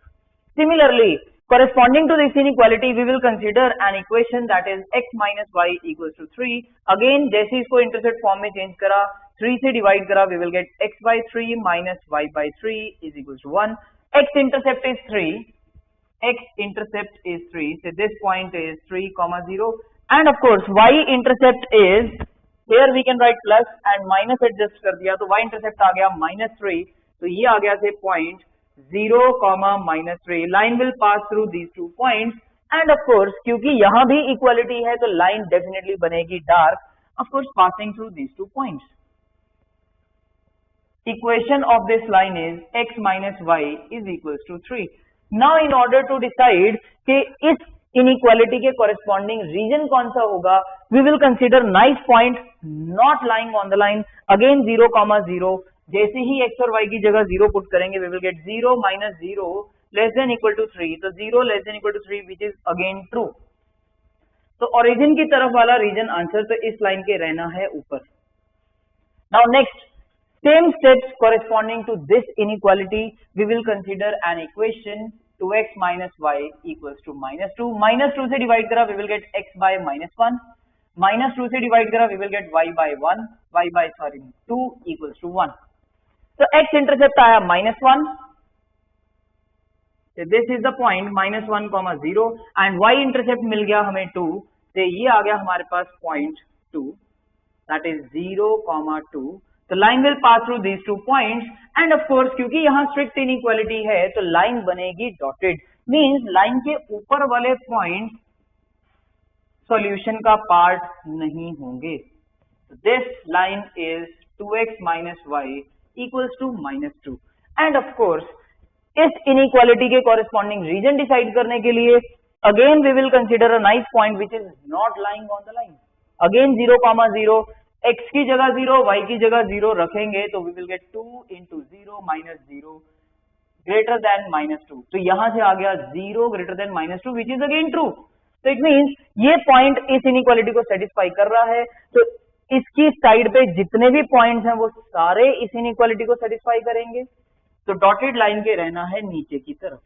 Similarly corresponding to this inequality we will consider an equation that is x minus y equals to 3. again जैसे इसको इंटरसेप्ट फॉर्म में चेंज करा 3 से डिवाइड करा we will get x by 3 minus y by 3 is equals to 1. x intercept is 3, x intercept is 3, so this point is 3,0, and of course y intercept is, here we can write plus and minus adjust कर दिया तो y intercept आ गया -3, तो ये आ गया से point 0, -3. line will pass through these 2 points, and of course क्योंकि यहाँ भी equality है तो line definitely बनेगी dark, of course passing through these 2 points. Equation of this line is x minus y is equals to 3. Now in order to decide कि इस inequality के corresponding region कौन सा होगा, we will consider nice point not lying on the line, again 0,0. जैसे ही x और y की जगह 0 पुट करेंगे we will get 0 minus 0 less than equal to 3, तो 0 less than equal to 3 which is again true. तो origin की तरफ वाला रीजन आंसर तो इस लाइन के रहना है ऊपर। Now next same steps corresponding to this inequality we will consider an equation 2x minus y equals to -2. -2 से डिवाइड करा we will get x by -1, -2 से डिवाइड करा we will get y by 2 equals to 1. तो x intercept आया -1, this is the point -1,0, and y intercept मिल गया हमें 2, तो ये आ गया हमारे पास पॉइंट 2, दैट इज 0,2. तो line will pass through these 2 points, and of course क्योंकि यहाँ स्ट्रिक्ट इनइक्वालिटी है तो लाइन बनेगी डॉटेड, मींस लाइन के ऊपर वाले पॉइंट सॉल्यूशन का पार्ट नहीं होंगे। This line is 2x minus y equals to -2, and of course इस inequality के corresponding region डिसाइड करने के लिए again we will consider a nice point which is not lying on the line. again 0,0, x की जगह 0, y की जगह 0 रखेंगे तो we will get 2 into 0 minus 0 greater than -2. तो यहां से आ गया 0 greater than -2 which is again true. तो इट मीन्स ये पॉइंट इस इनइक्वालिटी को सेटिस्फाई कर रहा है, तो इसकी साइड पे जितने भी पॉइंट्स हैं वो सारे इस इनइक्वालिटी को सेटिस्फाई करेंगे, तो डॉटेड लाइन के रहना है नीचे की तरफ।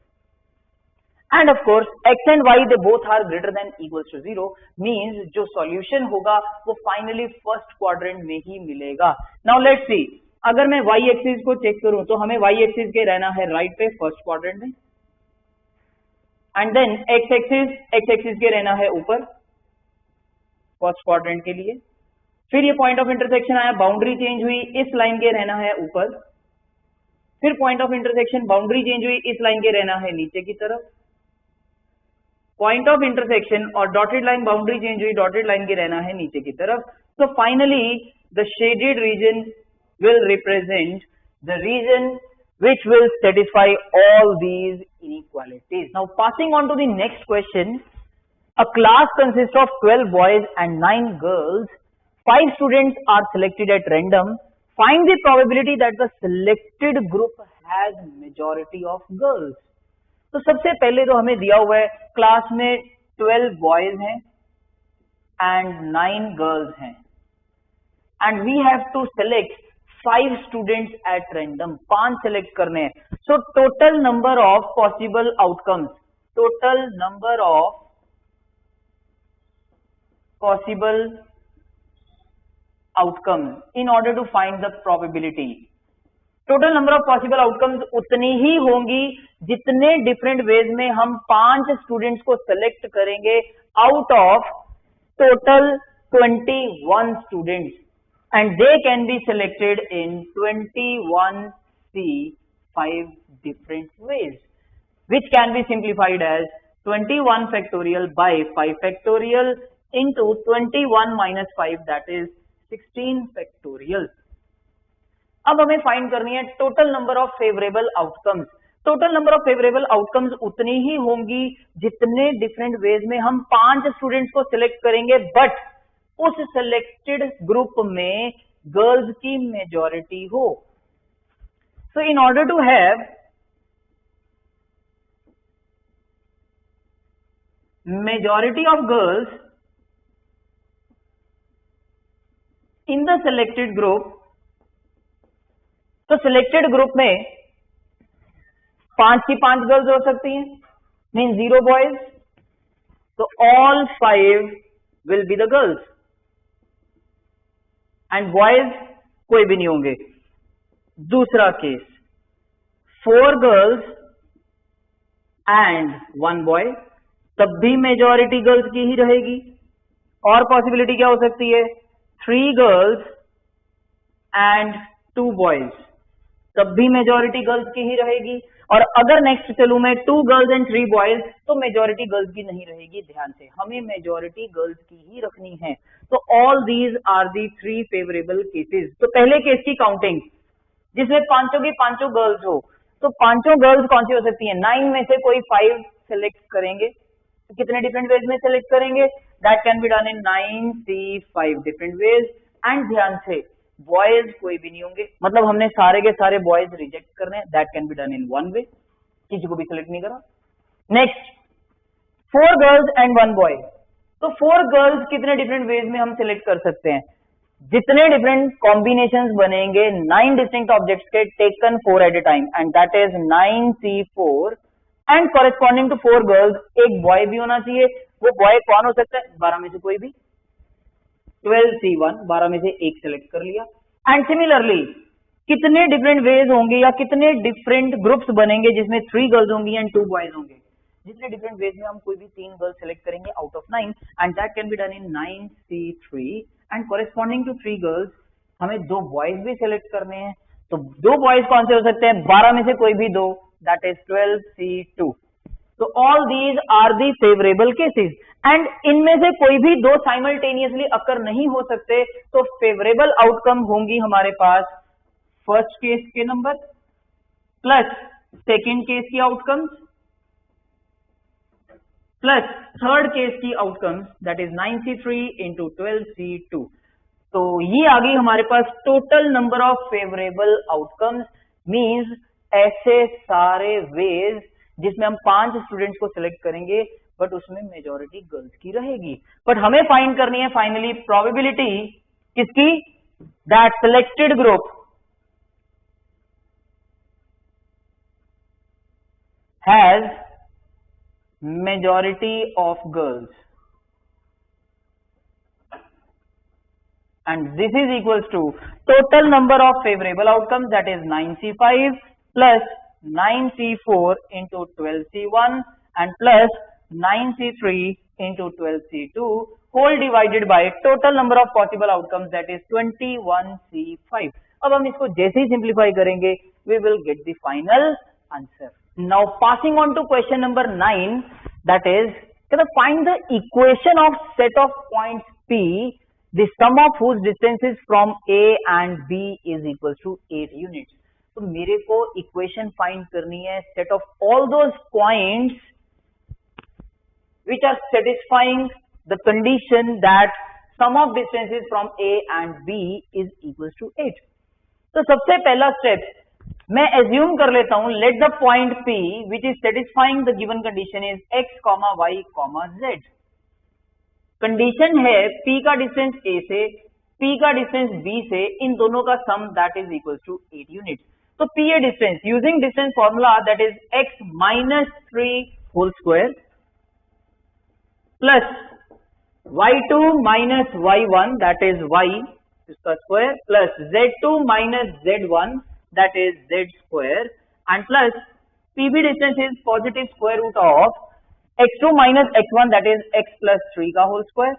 And of course x and y they both are greater than equals to 0, means जो सॉल्यूशन होगा वो फाइनली फर्स्ट क्वाड्रेंट में ही मिलेगा। नाउ लेट्स सी, अगर मैं y एक्सिस को चेक करूं तो हमें y एक्सिस के रहना है राइट पे फर्स्ट क्वाड्रेंट में, एंड देन x एक्सिस के रहना है ऊपर फर्स्ट क्वाड्रेंट के लिए। फिर ये पॉइंट ऑफ इंटरसेक्शन आया, बाउंड्री चेंज हुई, इस लाइन के रहना है ऊपर। फिर point of intersection, boundary change हुई, इस लाइन के रहना है नीचे की तरफ। पॉइंट ऑफ इंटरसेक्शन और डॉटेड लाइन, बाउंड्री चेंज हुई, डॉटेड लाइन के रहना है नीचे की तरफ। So finally the shaded region will represent the region which will satisfy all these inequalities. Now passing on to the next question, a class consists of 12 boys and 9 girls. 5 students are selected at random. Find the probability that the selected group has majority of girls. तो सबसे पहले तो हमें दिया हुआ है class में 12 boys हैं एंड 9 गर्ल्स हैं and we have to select 5 students at random, 5 select करने हैं। So total number of possible outcomes, total number of possible outcomes in order to find the probability, total number of possible outcomes उतनी ही होंगी जितने different ways में हम 5 students को select करेंगे out of total 21 students, and they can be selected in 21C 5 different ways, which can be simplified as 21 factorial by 5 factorial into 21 minus 5, that is 16 factorial. अब हमें फाइंड करनी है total number of favourable outcomes. Total number of favourable outcomes उतनी ही होंगी जितने different ways में हम 5 स्टूडेंट्स को सिलेक्ट करेंगे, बट उस सिलेक्टेड ग्रुप में गर्ल्स की मेजॉरिटी हो। So in order to have majority of girls in the selected group, तो सिलेक्टेड ग्रुप में 5 की 5 गर्ल्स हो सकती हैं, मीन 0 बॉयज, तो all 5 will be the girls and boys कोई भी नहीं होंगे। दूसरा केस 4 गर्ल्स एंड 1 बॉय, तब भी मेजॉरिटी गर्ल्स की ही रहेगी। और पॉसिबिलिटी क्या हो सकती है 3 गर्ल्स एंड 2 बॉयज, तब भी मेजॉरिटी गर्ल्स की ही रहेगी। और अगर नेक्स्ट चलूं मैं 2 गर्ल्स एंड 3 बॉयज, तो मेजॉरिटी गर्ल्स की नहीं रहेगी। ध्यान से हमें मेजॉरिटी गर्ल्स की ही रखनी है। तो all these are the 3 favourable cases. तो पहले केस की काउंटिंग जिसमें 5 की 5 गर्ल्स हो, तो 5 गर्ल्स कौन सी हो सकती है 9 में से कोई 5 सेलेक्ट करेंगे, तो कितने डिफरेंट वेज में सेलेक्ट करेंगे, that can be done in 9C 5 different ways. And ध्यान से बॉयज कोई भी नहीं होंगे, मतलब हमने सारे के सारे बॉयज रिजेक्ट करने हैं, दैट कैन बी डन इन 1 वे, किसी को भी सिलेक्ट नहीं करा। नेक्स्ट 4 गर्ल्स एंड 1 बॉय, तो 4 गर्ल्स कितने डिफरेंट वेज में हम सिलेक्ट कर सकते हैं, जितने डिफरेंट कॉम्बिनेशंस बनेंगे 9 डिस्टिंक्ट ऑब्जेक्ट्स के taken 4 at a time, and that is 9C 4 and corresponding to 4 girls एक बॉय भी होना चाहिए। वो बॉय कौन हो सकता है 12 में से कोई भी, 12C 1 12 में से एक सेलेक्ट कर लिया। एंड सिमिलरली कितने डिफरेंट वेज होंगे या कितने डिफरेंट ग्रुप्स बनेंगे जिसमें 3 गर्ल्स होंगी एंड 2 बॉयज होंगे, जितने डिफरेंट वेज में हम कोई भी 3 गर्ल्स सेलेक्ट करेंगे out of 9, and that can be done in 9C 3 and corresponding to 3 girls हमें 2 बॉयज भी सेलेक्ट करने हैं। तो 2 बॉयज कौन से हो सकते हैं 12 में से कोई भी 2, दैट इज 12C 2। तो all these are the favourable cases, and इनमें से कोई भी 2 साइमल्टेनियसली अकर नहीं हो सकते, तो फेवरेबल आउटकम होंगी हमारे पास फर्स्ट केस के नंबर प्लस सेकेंड केस की आउटकम्स प्लस थर्ड केस की outcomes, that is 9C 3 into 12C 2। तो ये आ गई हमारे पास total number of favourable outcomes, means ऐसे सारे वेज जिसमें हम 5 स्टूडेंट्स को सिलेक्ट करेंगे, बट उसमें मेजॉरिटी गर्ल्स की रहेगी। बट हमें फाइंड करनी है फाइनली प्रोबेबिलिटी किसकी, that selected group has majority of girls, and this is equals to total number of favorable outcomes, that is 9C 5 plus 9C 4 into 12C 1 and plus 9C 3 into 12C 2 whole divided by total number of possible outcomes, that is 21C 5। अब हम इसको जैसे ही simplify करेंगे we will get the final answer। Now passing on to question number 9, that is find the equation of set of points P, the sum of whose distances from A and B is equals to 8 units। तो मेरे को equation find करनी है set of all those points which are satisfying the condition that sum of distances from A and B is equals to 8। तो सबसे पहला step मैं assume कर लेता हूं, let the point P which is satisfying the given condition is x, y, z। Condition है P का distance A से, P का डिस्टेंस B से, इन दोनों का sum that is equal to 8 unit. तो P A distance using distance formula that is x minus 3 whole square plus y2 minus y1 that is y इसका square plus z2 minus z1 that is z square and plus PB distance is positive square root of x2 minus x1 that is x plus 3 का whole square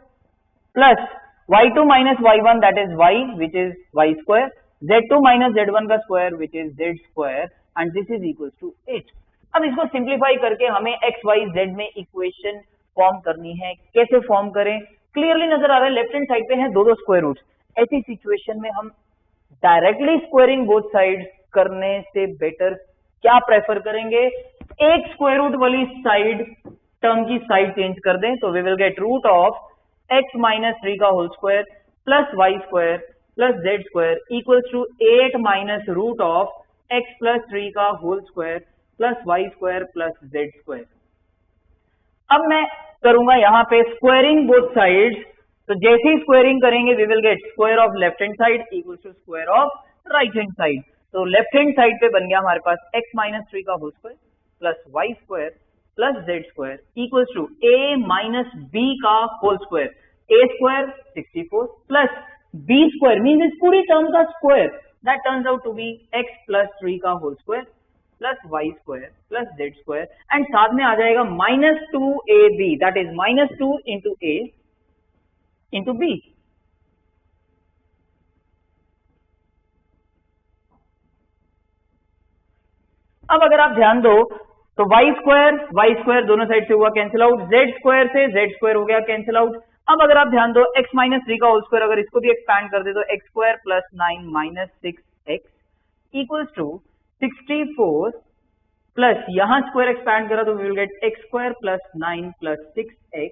plus y2 minus y1 that is y which is y square, z2 minus z1 का square which is z square and this is equal to 8। अब इसको simplify करके हमें x y z में equation form करनी है। कैसे form करें? क्लियरली नजर आ रहा है लेफ्ट हैंड साइड पे है दो स्क्वायर रूट्स। ऐसी सिचुएशन में हम डायरेक्टली स्क्वायरिंग बोथ साइड करने से बेटर क्या प्रेफर करेंगे? एक स्क्वायर रूट वाली साइड टर्म की साइड चेंज कर दें तो we will get root of x minus 3 का whole square plus y square plus z square equals to 8 minus root of x plus 3 का whole square plus y square plus z square. अब मैं करूंगा यहां पे स्क्वायरिंग बोथ साइड्स, तो जैसे ही स्क्वायरिंग करेंगे we will get square of left hand side equals to square of right hand side. तो लेफ्ट हैंड साइड पे बन गया हमारे पास x माइनस 3 का whole square plus y square plus z square equals to a minus b का whole square, a square 64 plus b square means इस पूरी टर्म का square that turns out to be x plus 3 का whole square plus y square plus z square and साथ में आ जाएगा minus 2ab that is minus 2 into a into b। अब अगर आप ध्यान दो तो y स्क्वायर दोनों साइड से हुआ कैंसिल आउट, z स्क्वायर से z स्क्वायर हो गया कैंसिल आउट। अब अगर आप ध्यान दो x माइनस 3 का होल स्क्वायर अगर इसको भी एक्सपैंड कर दे तो x square plus 9 minus 6x equals to 64 plus यहां स्क्वायर एक्सपैंड करा तो we will get x square plus 9 plus 6x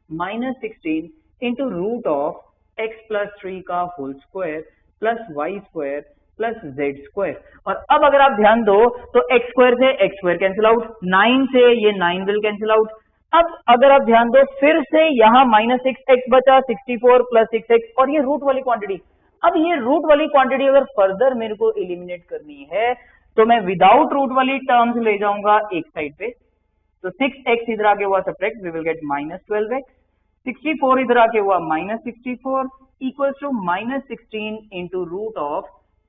minus 16 into root of x plus 3 का whole square plus y square plus z square. और अब अगर आप ध्यान दो तो x स्क्वायर से x स्क्वायर कैंसिल आउट, 9 से ये 9 विल कैंसिल आउट। अब अगर आप ध्यान दो फिर से यहां माइनस 6x बचा, 64 प्लस 6x और ये रूट वाली क्वांटिटी। अब ये रूट वाली क्वांटिटी अगर फर्दर मेरे को एलिमिनेट करनी है तो मैं विदाउट रूट वाली टर्म्स ले जाऊंगा एक साइड पे, तो 6x इधर आके हुआ subtract we will get minus 12x, 64 इधर आके हुआ minus 64 equals to minus 16 into root of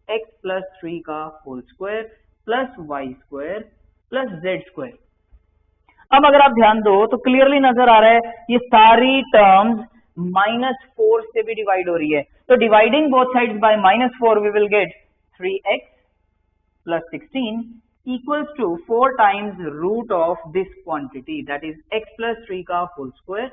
x plus 3 का whole square plus y square plus z square. अब अगर आप ध्यान दो तो क्लियरली नजर आ रहा है ये सारी टर्म्स माइनस 4 से भी डिवाइड हो रही है, तो dividing both sides by minus 4 we will get 3x plus 16 equals to 4 times root of this quantity that is x plus 3 का whole square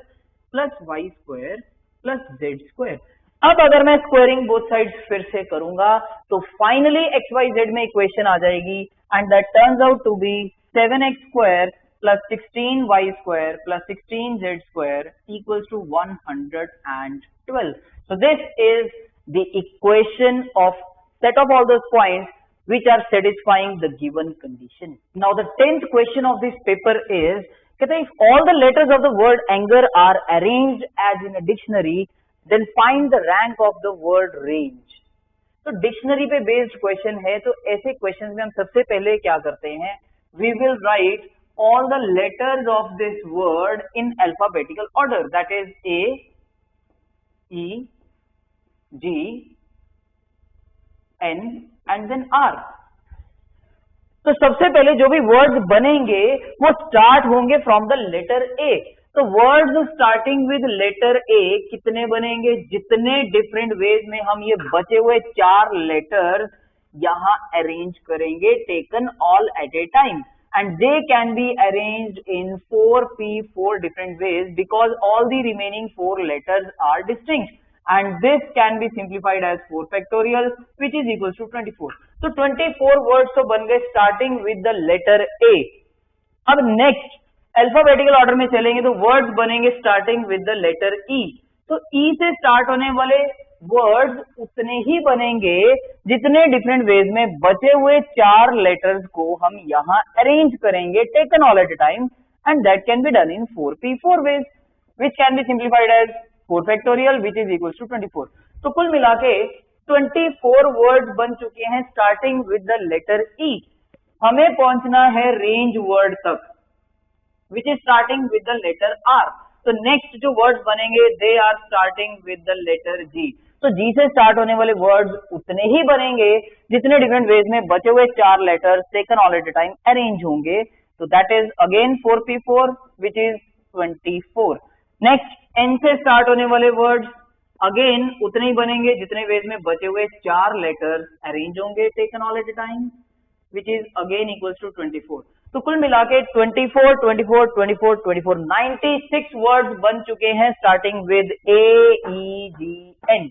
plus y square plus z square। अब अगर मैं स्क्वायरिंग बोथ साइड्स फिर से करूंगा तो finally x y z में equation आ जाएगी and that turns out to be 7x square plus 16y square plus 16z square equals to 112। So this is the equation of set of all those points which are satisfying the given condition. Now the 10th question of this paper is, if all the letters of the word anger are arranged as in a dictionary, then find the rank of the word range. तो dictionary पे based question है, तो ऐसे question में हम सबसे पहले क्या करते हैं, we will write all the letters of this word in alphabetical order, that is A, E, G, N and then R. तो सबसे पहले जो भी वर्ड्स बनेंगे वो स्टार्ट होंगे फ्रॉम द लेटर ए। तो words starting with letter A कितने बनेंगे, जितने डिफरेंट वेज में हम ये बचे हुए 4 लेटर्स यहां अरेंज करेंगे, taken all eight a time, and they can be arranged in 4 different ways because all the remaining 4 letters are distinct, and this can be simplified as 4 factorial which is equals to 24. So 24 words तो बन गए starting with the letter A. अब next alphabetical order में चलेंगे तो words बनेंगे starting with the letter E. तो E से स्टार्ट होने वाले वर्ड्स उतने ही बनेंगे जितने डिफरेंट वेज में बचे हुए 4 लेटर्स को हम यहाँ अरेंज करेंगे, taken all at a time, and that can be done in 4p4 ways, which can be simplified as 4 factorial, which is equals to 24. तो कुल मिला के 24 वर्ड्स बन चुके हैं starting with the letter E. हमें पहुंचना है रेंज वर्ड तक, which is starting with the letter R. तो नेक्स्ट जो वर्ड्स बनेंगे they are starting with the letter G. तो G से स्टार्ट होने वाले वर्ड्स उतने ही बनेंगे जितने डिफरेंट वेज में बचे हुए 4 letters taken all at a time arrange होंगे. तो that is again 4p4 which is 24. Next N से स्टार्ट होने वाले वर्ड्स अगेन उतने ही बनेंगे जितने वेज में बचे हुए 4 लेटर्स अरेंज होंगे taken all at a time, which is again equals to 24. तो कुल मिला के 24, 24, 24, 24, 96 वर्ड्स बन चुके हैं स्टार्टिंग विद AEGN.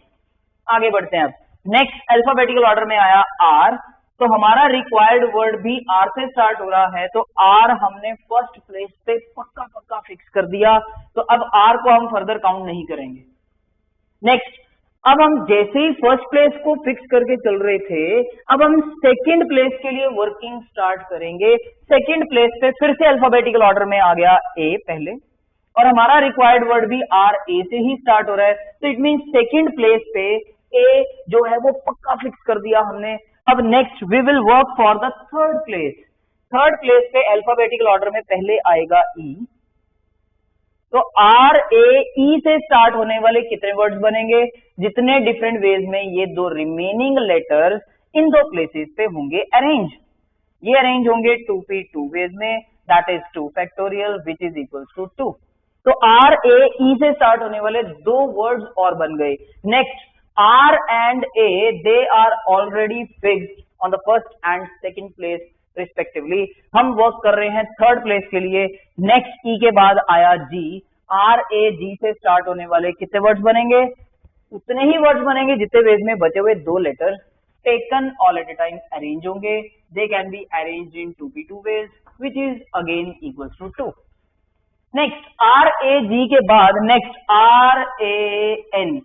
आगे बढ़ते हैं. अब नेक्स्ट अल्फाबेटिकल ऑर्डर में आया R. तो हमारा रिक्वायर्ड वर्ड भी R से स्टार्ट हो रहा है, तो R हमने फर्स्ट प्लेस पे पक्का फिक्स कर दिया. तो अब R को हम फर्दर काउंट नहीं करेंगे. नेक्स्ट, अब हम जैसे ही फर्स्ट प्लेस को फिक्स करके चल रहे थे, अब हम सेकंड प्लेस के लिए वर्किंग स्टार्ट करेंगे. सेकंड प्लेस पे फिर से अल्फाबेटिकल ऑर्डर में आ गया A पहले, और हमारा रिक्वायर्ड वर्ड भी RA से ही स्टार्ट हो रहा है. तो इट मीन सेकंड प्लेस पे A जो है वो पक्का फिक्स कर दिया हमने. अब next we will work for the third place. Third place पे अल्फाबेटिकल ऑर्डर में पहले आएगा E. तो RAE से स्टार्ट होने वाले कितने वर्ड्स बनेंगे जितने डिफरेंट वेज में ये दो रिमेनिंग लेटर्स इन दो प्लेसेस पे होंगे अरेंज. ये अरेंज होंगे 2p2 वेज में, that is 2 factorial which is equals to 2. तो RAE से स्टार्ट होने वाले दो वर्ड्स और बन गए. Next R and A, they are already fixed on the first and second place respectively. हम वर्क कर रहे हैं थर्ड प्लेस के लिए. नेक्स्ट E के बाद आया G. RAG से स्टार्ट होने वाले कितने वर्ड्स बनेंगे? उतने ही वर्ड्स बनेंगे जितने वेज में बचे हुए दो letters taken all at a time arrange होंगे. They can be arranged in 2p2 ways which is again equals to 2. Next RAG के बाद नेक्स्ट RAN.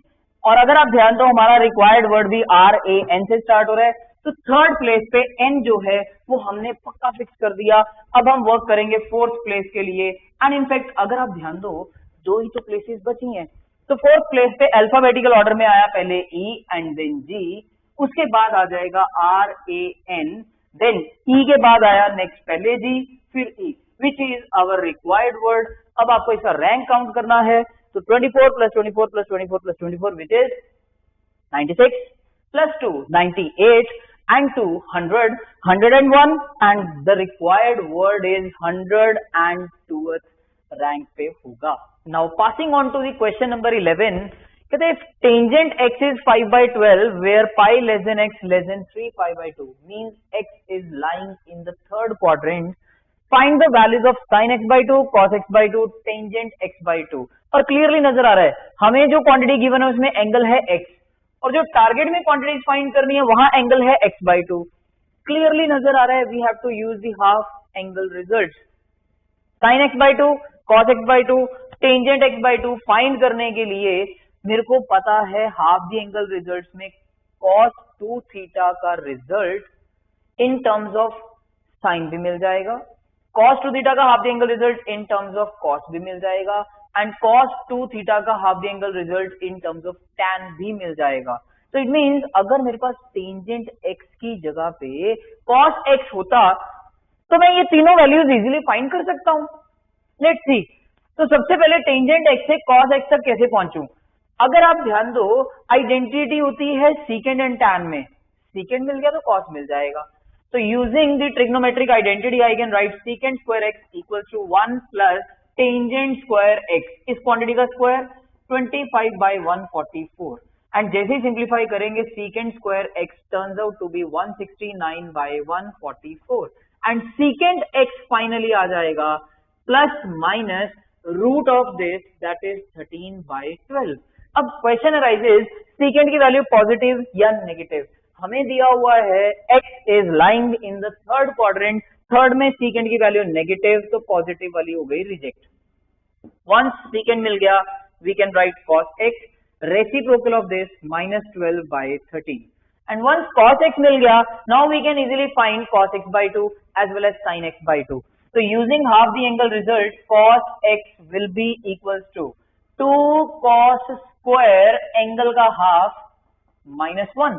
और अगर आप ध्यान दो हमारा रिक्वायर्ड वर्ड भी RAN से स्टार्ट हो रहा है, तो थर्ड प्लेस पे N जो है वो हमने पक्का फिक्स कर दिया. अब हम वर्क करेंगे फोर्थ प्लेस के लिए. एंड इनफैक्ट अगर आप ध्यान दो दो ही तो प्लेसेस बची हैं. तो फोर्थ प्लेस पे अल्फाबेटिकल ऑर्डर में आया पहले E एंड देन G, उसके बाद आ जाएगा RAN, देन E के बाद आया नेक्स्ट पहले G फिर E, which is our required word. अब आपको इसका रैंक काउंट करना है. तो 24 plus 24 plus 24 plus 24 which is 96 plus 2 98 and 2 100 101 and the required word is 102th rank पे होगा. Now passing on to the question number 11. कहते हैं if tangent x is 5 by 12 where pi less than x less than 3 pi by 2 means x is lying in the third quadrant. Find the values of sin x by 2, cos x by 2, tangent x by 2. और clearly नजर आ रहा है हमें जो quantity given है उसमें angle है x, और जो टारगेट में क्वांटिटी फाइंड करनी है वहां एंगल है x by 2. क्लियरली नजर आ रहा है we have to use the half angle result. sin x by 2, cos x by 2, tangent x by 2 find करने के लिए मेरे को पता है हाफ द एंगल रिजल्ट में cos 2 थीटा का result in terms of sine भी मिल जाएगा, cos 2 थीटा का half the angle result in terms of cos भी मिल जाएगा, एंड cos 2 थीटा का half the angle result in terms of tan भी मिल जाएगा. तो इट मींस अगर मेरे पास टेंजेंट x की जगह पे cos x होता तो मैं ये तीनों वैल्यूज इजीली फाइंड कर सकता हूं. Let's see. तो सबसे पहले टेंजेंट x से cos x तक कैसे पहुंचूं? अगर आप ध्यान दो आइडेंटिटी होती है सीकेंड एंड tan में. सीकेंड मिल गया तो cos मिल जाएगा. So using the trigonometric identity, I can write secant square x equals to 1 plus tangent square x. इस क्वांटिटी का स्क्वायर 25 by 144. एंड जैसे ही सिंप्लीफाई करेंगे secant square x turns out to be 169 by 144. And secant x finally आ जाएगा plus minus root of this that is 13 by 12. अब question arises secant की value positive या नेगेटिव. हमें दिया हुआ है x is lying in the third quadrant. Third में secant की वैल्यू नेगेटिव, तो पॉजिटिव वाली हो गई रिजेक्ट. वंस secant मिल गया we can write cos x reciprocal of this -12/13 and once cos x मिल गया, now we can easily find cos x/2 as well as sin x/2. So using half the angle result, cos x will be equals to 2 cos square angle का half -1.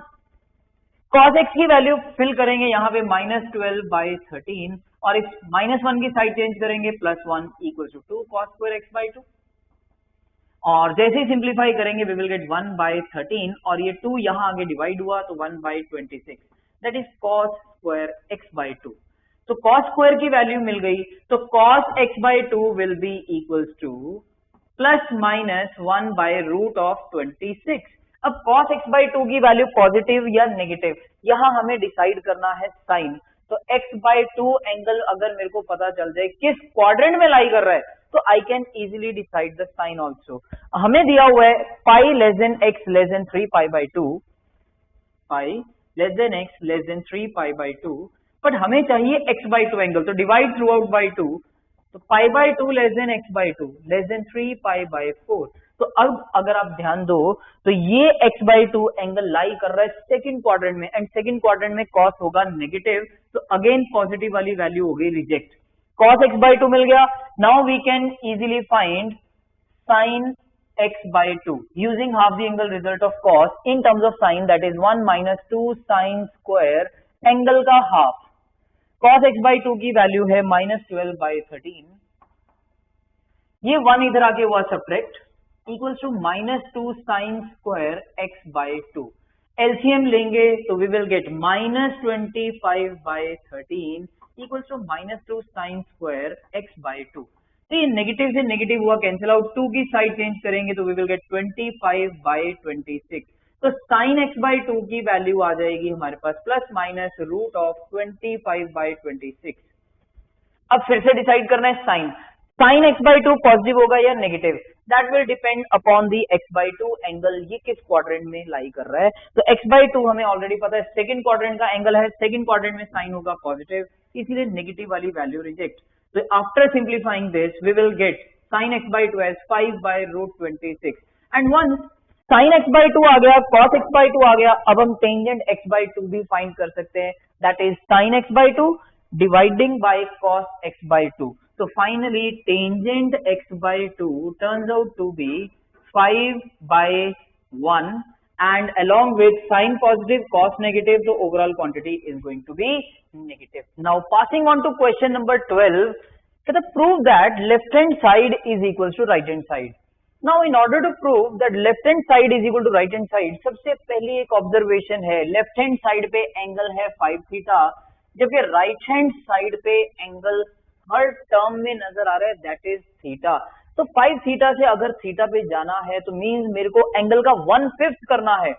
cos x की value fill करेंगे यहाँ पे -12/13 और इस -1 की side change करेंगे +1 equals to 2 cos square x/2 और जैसे ही सिंप्लीफाई करेंगे we will get 1/13 और ये 2 यहाँ आगे डिवाइड हुआ तो 1/26 that is cos square x/2. तो cos स्क्वायर की वैल्यू मिल गई तो cos x/2 will be equals to ±1/√26. अब cos x/2 की वैल्यू पॉजिटिव या नेगेटिव यहाँ हमें डिसाइड करना है साइन. तो x/2 एंगल अगर मेरे को पता चल जाए किस क्वाड्रेंट में लाई कर रहा है तो I can easily decide the sign also. हमें दिया हुआ है pi less than x less than 3π/2, pi less than x less than 3π/2, but हमें चाहिए x/2 एंगल तो डिवाइड थ्रू आउट बाई 2 तो π/2 less then x/2 less than 3π/4. तो अब अगर आप ध्यान दो तो ये x/2 एंगल लाई कर रहा है सेकंड क्वाड्रेंट में एंड सेकंड क्वाड्रेंट में cos होगा नेगेटिव तो अगेन पॉजिटिव वाली वैल्यू हो गई रिजेक्ट. cos x/2 मिल गया. Now we can easily find sin x/2 using half the angle result of cos in terms of sin, that is 1 - 2 sin square angle का half. cos x/2 की value है -12/13. ये 1 इधर आके हुआ subtract equals to -2 sin square x/2. LCM लेंगे तो we will get -25/13 equals to -2 sin square x/2. तो ये नेगेटिव से नेगेटिव हुआ कैंसिल आउट, 2 की साइड चेंज करेंगे तो वी विल गेट 25/26. तो sin x/2 की वैल्यू आ जाएगी हमारे पास ±√25/26. अब फिर से डिसाइड करना है sin x/2 पॉजिटिव होगा या negative, that will depend upon the x/2 angle ये किस क्वाड्रेंट में लाई कर रहा है. तो x/2 हमें ऑलरेडी पता है सेकंड क्वाड्रेंट का एंगल है, सेकंड क्वाड्रेंट में साइन होगा पॉजिटिव, इसीलिए नेगेटिव वाली वैल्यू रिजेक्ट. तो after simplifying this we will get sin x/2 as 5/√26 and once sin x/2 आ गया, cos x/2 आ गया, अब हम टेंजेंट x/2 भी फाइंड कर सकते हैं, that is sin x/2 dividing by cos x/2. So finally tangent x/2 turns out to be 5/1 and along with sin positive cos negative the overall quantity is going to be negative. Now passing on to question number 12, prove that left hand side is equals to right hand side. Now in order to prove that left hand side is equal to right hand side, सबसे पहली एक observation है left hand side पे angle है 5 theta जबकि right hand side पे angle हर term में नजर आ रहा है दैट इज थीटा. तो 5 थीटा से अगर थीटा पे जाना है तो मींस मेरे को एंगल का 1/5 करना है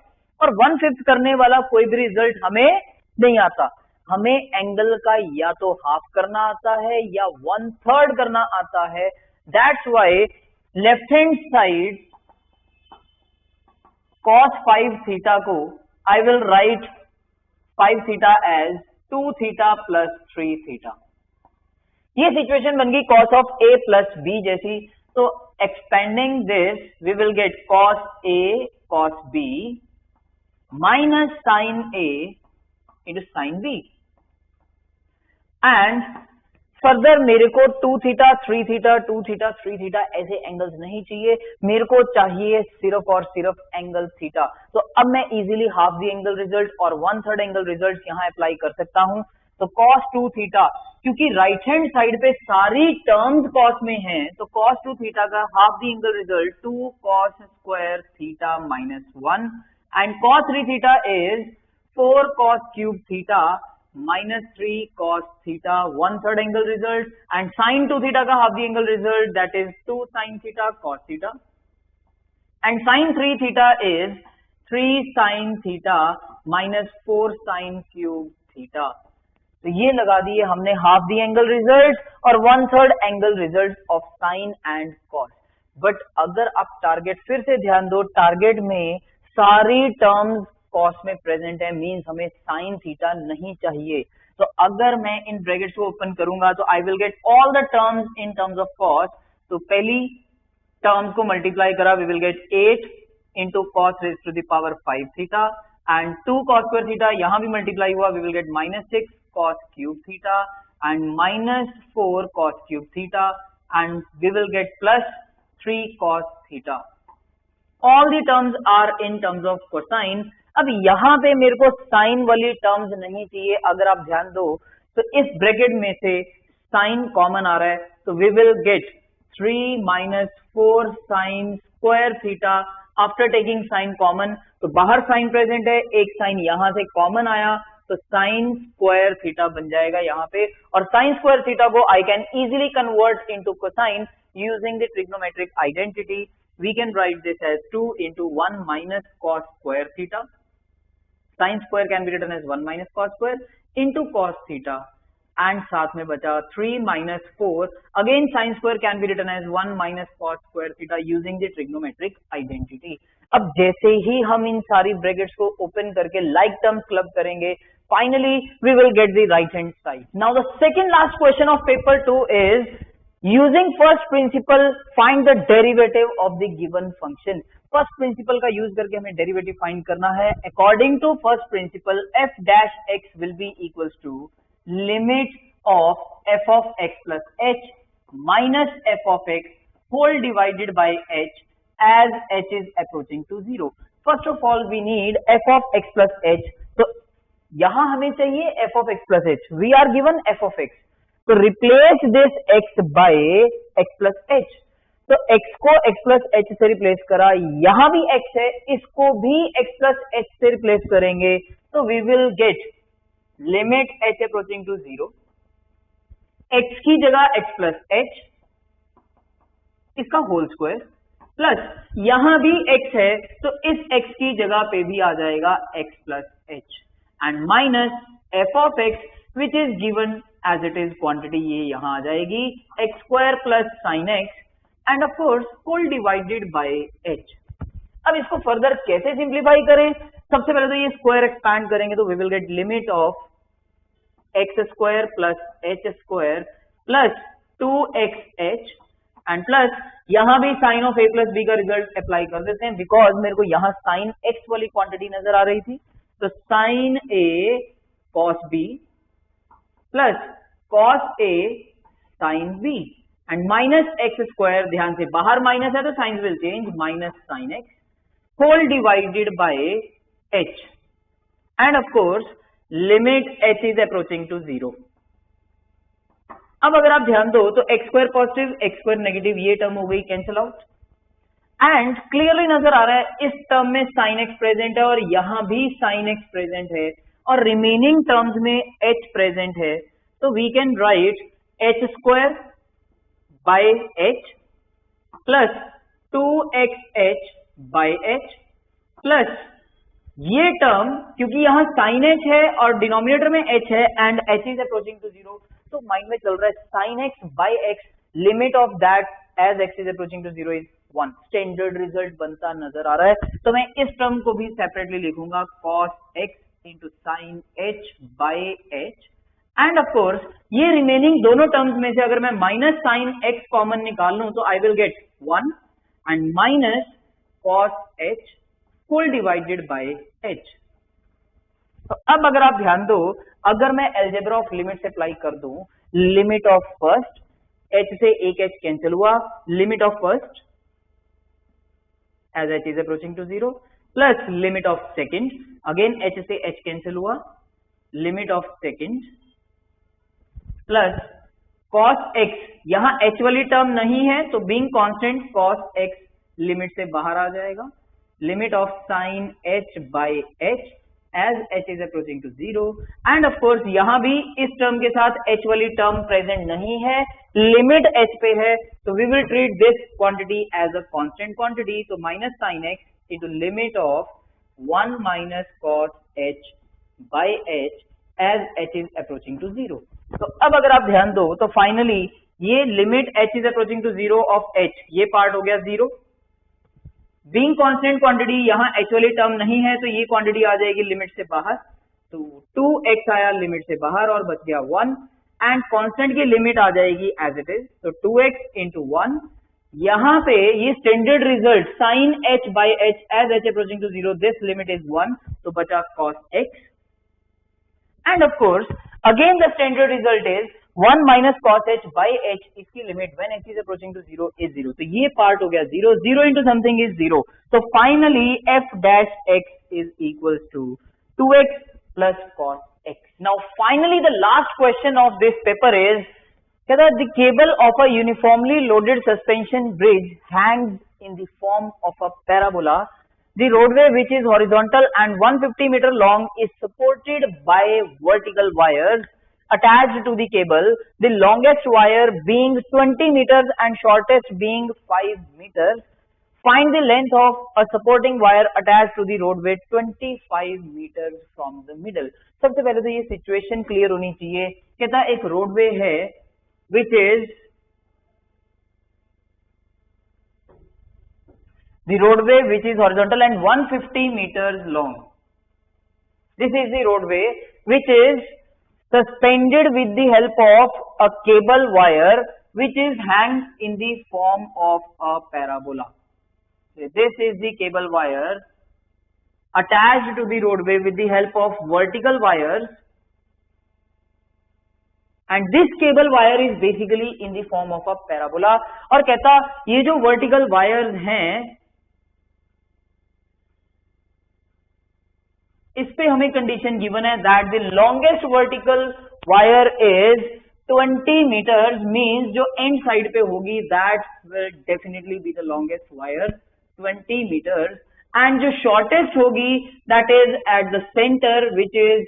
और 1/5 करने वाला कोई भी रिजल्ट हमें नहीं आता. हमें एंगल का या तो हाफ करना आता है या 1/3 करना आता है. That's why left hand side cos 5 theta को I will write 5 theta as 2 theta plus 3 theta. ये सिचुएशन बन गई cos of a plus b जैसी. तो expanding this we will get cos a cos b minus sin a into sin b and further मेरे को 2 theta 3 theta 2 theta 3 theta ऐसे angles नहीं चाहिए, मेरे को चाहिए सिर्फ और सिर्फ एंगल थीटा. तो अब मैं easily half the angle result और 1/3 एंगल रिजल्ट यहां अप्लाई कर सकता हूं. तो cos 2 थीटा क्योंकि राइट हैंड साइड पे सारी टर्म्स cos में हैं तो cos 2 थीटा का half the angle result 2 cos square theta minus 1 and cos 3 theta is 4 cos cube theta minus 3 cos theta 1/3 angle result and sin 2 theta का half the angle result that is 2 sin theta cos theta and sin 3 theta is 3 sin theta minus 4 sin cube theta. तो ये लगा दिए हमने half the angle result और 1/3 angle result of sin and cos. But अगर आप target फिर से ध्यान दो, टारगेट में सारी टर्म्स cos में प्रेजेंट है मींस हमें sin थीटा नहीं चाहिए. तो अगर मैं इन ब्रैकेट्स को ओपन करूंगा तो I will get all the terms in terms of cos. तो पहली टर्म्स को मल्टीप्लाई करा we will get 8 into cos raised to the power 5 theta and 2 cos square theta यहाँ भी multiply हुआ, we will get -6 cos cube theta and -4 cos cube theta and we will get +3 cos theta. All the terms are in terms of cosine. अब यहाँ पे मेरे को sign वाली terms नहीं चाहिए. अगर आप ध्यान दो तो इस ब्रैकेट में से साइन कॉमन आ रहा है, तो we will get 3 - 4 sine square theta. After taking sine common, तो बाहर साइन प्रेजेंट है, एक साइन यहां से कॉमन आया, तो साइन स्क्वायर थीटा बन जाएगा यहाँ पे. और साइन स्क्वायर थीटा को आई can easily convert into cosine using the trigonometric identity. We can write this as 2 into 1 minus cos square theta. Sin square can be written as 1 minus cos square into cos theta. And साथ में बचा 3 minus 4. Again sin square can be written as 1 minus cos square theta using the trigonometric identity. अब जैसे ही हम इन सारी brackets को open करके like terms क्लब करेंगे, finally we will get the right hand side. Now the second last question of paper 2 is using first principle find the derivative of the given function. First principle का use करके हमें derivative find करना है. According to first principle f dash x will be equals to limit of f of x plus h minus f of x whole divided by h as h is approaching to 0. First of all we need f of x plus h. तो यहां हमें चाहिए f of x plus h. We are given f of x. तो replace this x by x plus h. तो x को x plus h से replace करा, यहां भी x है, इसको भी x plus h से रिप्लेस करेंगे, तो we will get limit h approaching to 0, x की जगह x plus h इसका होल स्क्वायर प्लस यहां भी x है, तो इस x की जगह पे भी आ जाएगा x plus h and minus f of x which is given as it is quantity, ये यहां आ जाएगी x square plus sin x and of course whole divided by h. अब इसको फर्दर कैसे सिंप्लीफाई करें? सबसे पहले तो ये स्क्वायर एक्सपैंड करेंगे, तो we will get limit of x square plus h square plus 2xh and plus यहां भी sine of a plus b का रिजल्ट अप्लाई कर देते हैं, बिकॉज मेरे को यहां साइन x वाली क्वांटिटी नजर आ रही थी. तो sine a cos b plus cos a sin b and minus x square, ध्यान से बाहर माइनस है तो sine will change, minus sine x whole divided by h and of course limit h is approaching to 0. अब अगर आप ध्यान दो तो x square positive x square negative, ये टर्म हो गई कैंसिल आउट एंड क्लियरली नजर आ रहा है इस टर्म में साइन एक्स प्रेजेंट है और यहां भी साइन एक्स प्रेजेंट है और रिमेनिंग टर्म्स में h प्रेजेंट है. तो वी कैन राइट h स्क्वायर by h plus 2xh by h plus ये टर्म, क्योंकि यहां sin h है और डिनोमिनेटर में h है and h is approaching to 0, तो माइंड में चल रहा है sin x by x limit of that as x is approaching to 0 is 1. Standard result बनता नजर आ रहा है, तो मैं इस टर्म को भी सेपरेटली लिखूंगा cos x into sin h by h and of course ये रिमेनिंग दोनों टर्म्स में से अगर मैं माइनस साइन एक्स कॉमन निकाल लूं तो I will get 1 and minus cos h full divided by h. तो अब अगर आप ध्यान दो, अगर मैं अलजेब्रा ऑफ लिमिट्स अप्लाई कर दूं, लिमिट ऑफ फर्स्ट h से एक h कैंसिल हुआ, limit of first as h is approaching to 0 plus limit of second, again h से h कैंसिल हुआ, limit of second plus cos x, यहां h वाली term नहीं है तो being constant cos x limit से बाहर आ जाएगा, limit of sin h by h as h is approaching to 0 and of course यहां भी इस टर्म के साथ h वाली टर्म प्रेजेंट नहीं है, लिमिट h पे है, तो we will treat this quantity as a constant quantity. तो minus sin x into limit of 1 minus cos h by h as h is approaching to 0. तो अब अगर आप ध्यान दो तो फाइनली ये limit h is approaching to 0 of h, ये पार्ट हो गया 0. बीइंग कांस्टेंट क्वांटिटी, यहां h वाली टर्म नहीं है तो ये क्वांटिटी आ जाएगी लिमिट से बाहर, तो 2x आया लिमिट से बाहर और बच गया 1 एंड कांस्टेंट की लिमिट आ जाएगी एज इट इज, तो 2x into 1 यहाँ पे ये standard result sine h by h as h approaching to 0 this limit is 1, तो बचा cos x and of course again the standard result is 1 minus cos h by h, इसकी limit when x is approaching to 0 is 0, तो ये part हो गया 0, 0 into something is 0, so finally f dash x is equals to 2x plus cos x. Now finally the last question of this paper is that the cable of a uniformly loaded suspension bridge hangs in the form of a parabola. The roadway, which is horizontal and 150 meter long, is supported by vertical wires attached to the cable, the longest wire being 20 meters and shortest being 5 meters. Find the length of a supporting wire attached to the roadway 25 meters from the middle. सबसे पहले तो ये situation clear होनी चाहिए। कहता एक roadway है which is the roadway which is horizontal and 150 meters long. This is the roadway which is suspended with the help of a cable wire which is hanged in the form of a parabola. So this is the cable wire attached to the roadway with the help of vertical wires, and this cable wire is basically in the form of a parabola. और कहता ये जो vertical wires हैं इस पे हमें condition given है that the longest vertical wire is 20 meters, means जो end side पे होगी that will definitely be the longest wire 20 meters, and जो shortest होगी that is at the center which is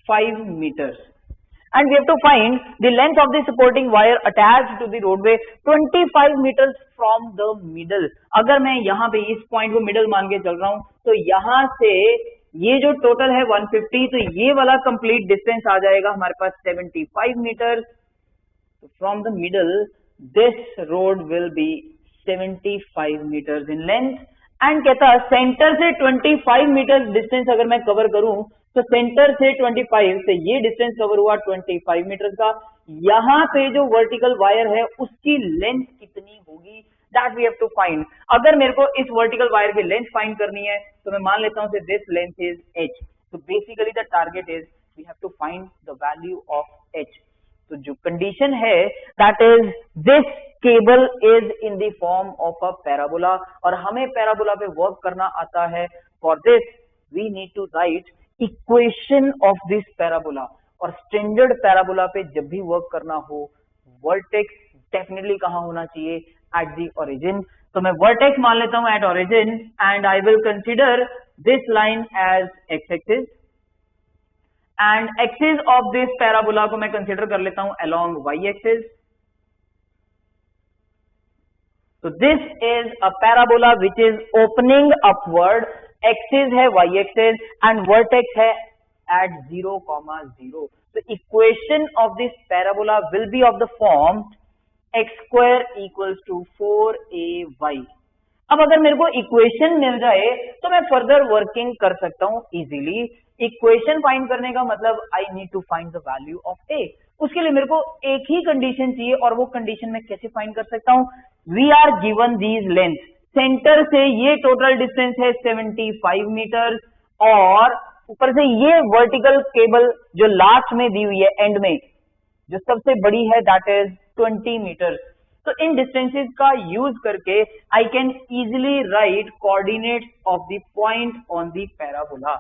5 meters. And we have to find the length of the supporting wire attached to the roadway 25 meters from the middle. अगर मैं यहाँ पे इस point को middle मान के चल रहा हूँ तो यहाँ से ये जो टोटल है 150, तो ये वाला कंप्लीट डिस्टेंस आ जाएगा हमारे पास 75 metre. From the middle this road will be 75 meters in length. And कहता सेंटर से 25 मीटर डिस्टेंस अगर मैं कवर करूं तो सेंटर से 25 से ये डिस्टेंस कवर हुआ 25 मीटर का. यहाँ पे जो वर्टिकल वायर है उसकी लेंथ कितनी होगी that we have to find. अगर मेरे को इस वर्टिकल वायर की लेंथ फाइंड करनी है तो मैं मान लेता हूँ दिस लेंथ इज h. तो basically the target is we have to find the value of h. तो जो कंडीशन है that is this cable is in the form of a parabola, और हमें पैराबोला पे वर्क करना आता है. For this we need to right equation of this parabola. और स्टैंडर्ड पैराबोला पे जब भी वर्क करना हो वर्टेक्स डेफिनेटली कहाँ होना चाहिए, एट द ओरिजिन. तो मैं वर्टेक्स मान लेता हूं at origin and I will consider this line as x axis and axis of this parabola को मैं कंसिडर कर लेता हूं along y axis. So this is a parabola which is opening upward, axis है y axis and vertex है at 0, 0. So equation of this parabola will be of the form x square equals to 4ay. अब अगर मेरे को equation मिल जाए तो मैं further working कर सकता हूं इजीली. इक्वेशन फाइंड करने का मतलब I need to find the value of A. उसके लिए मेरे को एक ही कंडीशन चाहिए, और वो कंडीशन मैं कैसे फाइंड कर सकता हूं. We are given these length. Centre से ये टोटल डिस्टेंस है 75 मीटर, और ऊपर से ये वर्टिकल केबल जो लास्ट में दी हुई है एंड में जो सबसे बड़ी है दैट इज 20 मीटर. तो इन डिस्टेंसेस का यूज करके I can easily right coordinates of the point on the parabola.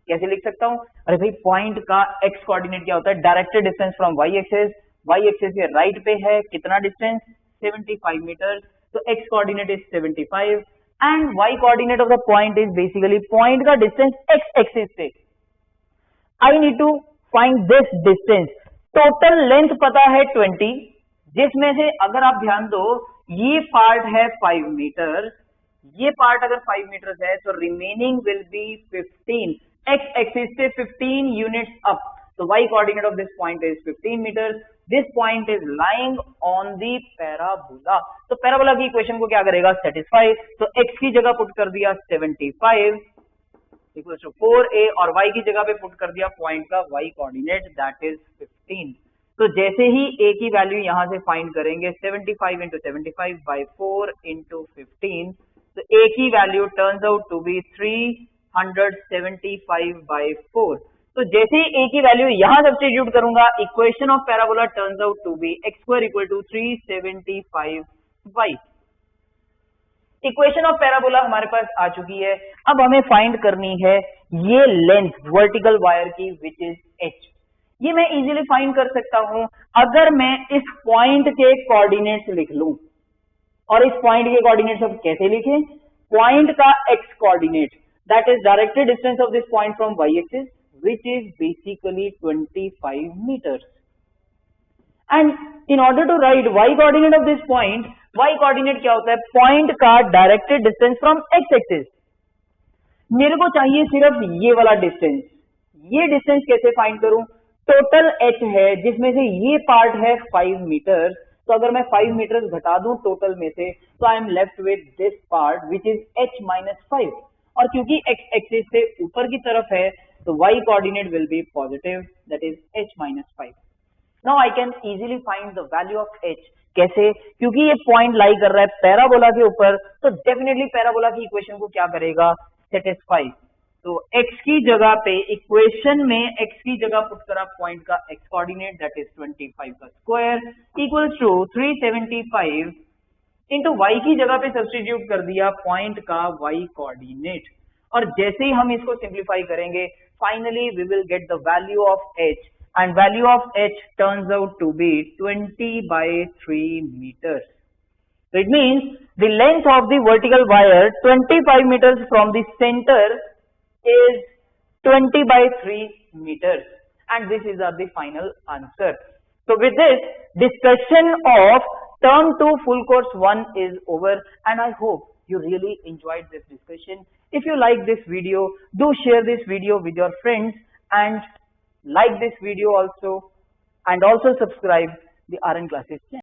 कैसे लिख सकता हूं? अरे भाई पॉइंट का एक्स कोऑर्डिनेट क्या होता है? Directed distance from y axis. Y axis के राइट पे है कितना डिस्टेंस? 75 मीटर. तो x coordinate is 75 and y coordinate of the point is basically point का डिस्टेंस एक्स एक्सिस से. I need to find this distance. Total length पता है 20, जिसमें से अगर आप ध्यान दो ये पार्ट है 5 मीटर, ये पार्ट अगर 5 मीटर है तो remaining will be 15. X axis से 15 यूनिट्स अप. तो y coordinate of this point is 15 metre. This point is lying on the parabola. तो पैराबोला की इक्वेशन को क्या करेगा? सेटिस्फाई. तो x की जगह पुट कर दिया 75 इक्वल्स टू 4a, और y की जगह पे पुट कर दिया पॉइंट का y कोऑर्डिनेट दैट इज 15. तो जैसे ही a की वैल्यू यहां से फाइंड करेंगे 75 into 75 by 4 into 15, तो a की value turns out to be 375 by 4. तो जैसे ही a की वैल्यू यहां सब्स्टिट्यूट करूंगा, equation of parabola turns out to be x square equal to 375y. Equation of parabola हमारे पास आ चुकी है. अब हमें फाइंड करनी है ये लेंथ वर्टिकल वायर की विच इज h. ये मैं इजीली फाइंड कर सकता हूं अगर मैं इस पॉइंट के कोऑर्डिनेट्स लिख लूं. और इस पॉइंट के कोऑर्डिनेट्स अब कैसे लिखें? पॉइंट का x coordinate, that is directed distance of this point from y axis which is basically 25 meters. And in order to write y coordinate of this point, y coordinate क्या होता है? Point का directed distance from x axis. मेरे को चाहिए सिर्फ ये वाला डिस्टेंस. ये डिस्टेंस कैसे फाइंड करूं? टोटल h है जिसमें से ये पार्ट है 5 मीटर. तो अगर मैं 5 मीटर घटा दूं टोटल में से, तो I am left with this part which is h minus 5. और क्योंकि x एक्सिस से ऊपर की तरफ है, तो y coordinate will be positive, that is h minus 5. Now I can easily find the value of h. कैसे? क्योंकि ये पॉइंट लाई कर रहा है पैराबोला के ऊपर, तो डेफिनेटली पैराबोला की इक्वेशन को क्या करेगा? सेटिस्फाई. तो x की जगह पे इक्वेशन में x की जगह पुट करा पॉइंट का x कोऑर्डिनेट, दैट इज 25 का square equals to 375 into y की जगह पे सब्स्टिट्यूट कर दिया पॉइंट का y कोऑर्डिनेट. और जैसे ही हम इसको सिंप्लीफाई करेंगे, finally we will get the value of h, and value of h turns out to be 20 by 3 meters. So it means the length of the vertical wire 25 meters from the center is 20 by 3 meters, and this is the final answer. So with this, discussion of term 2 full course 1 is over, and I hope you really enjoyed this discussion. If you like this video, do share this video with your friends and like this video also, and also subscribe the RN Classes channel.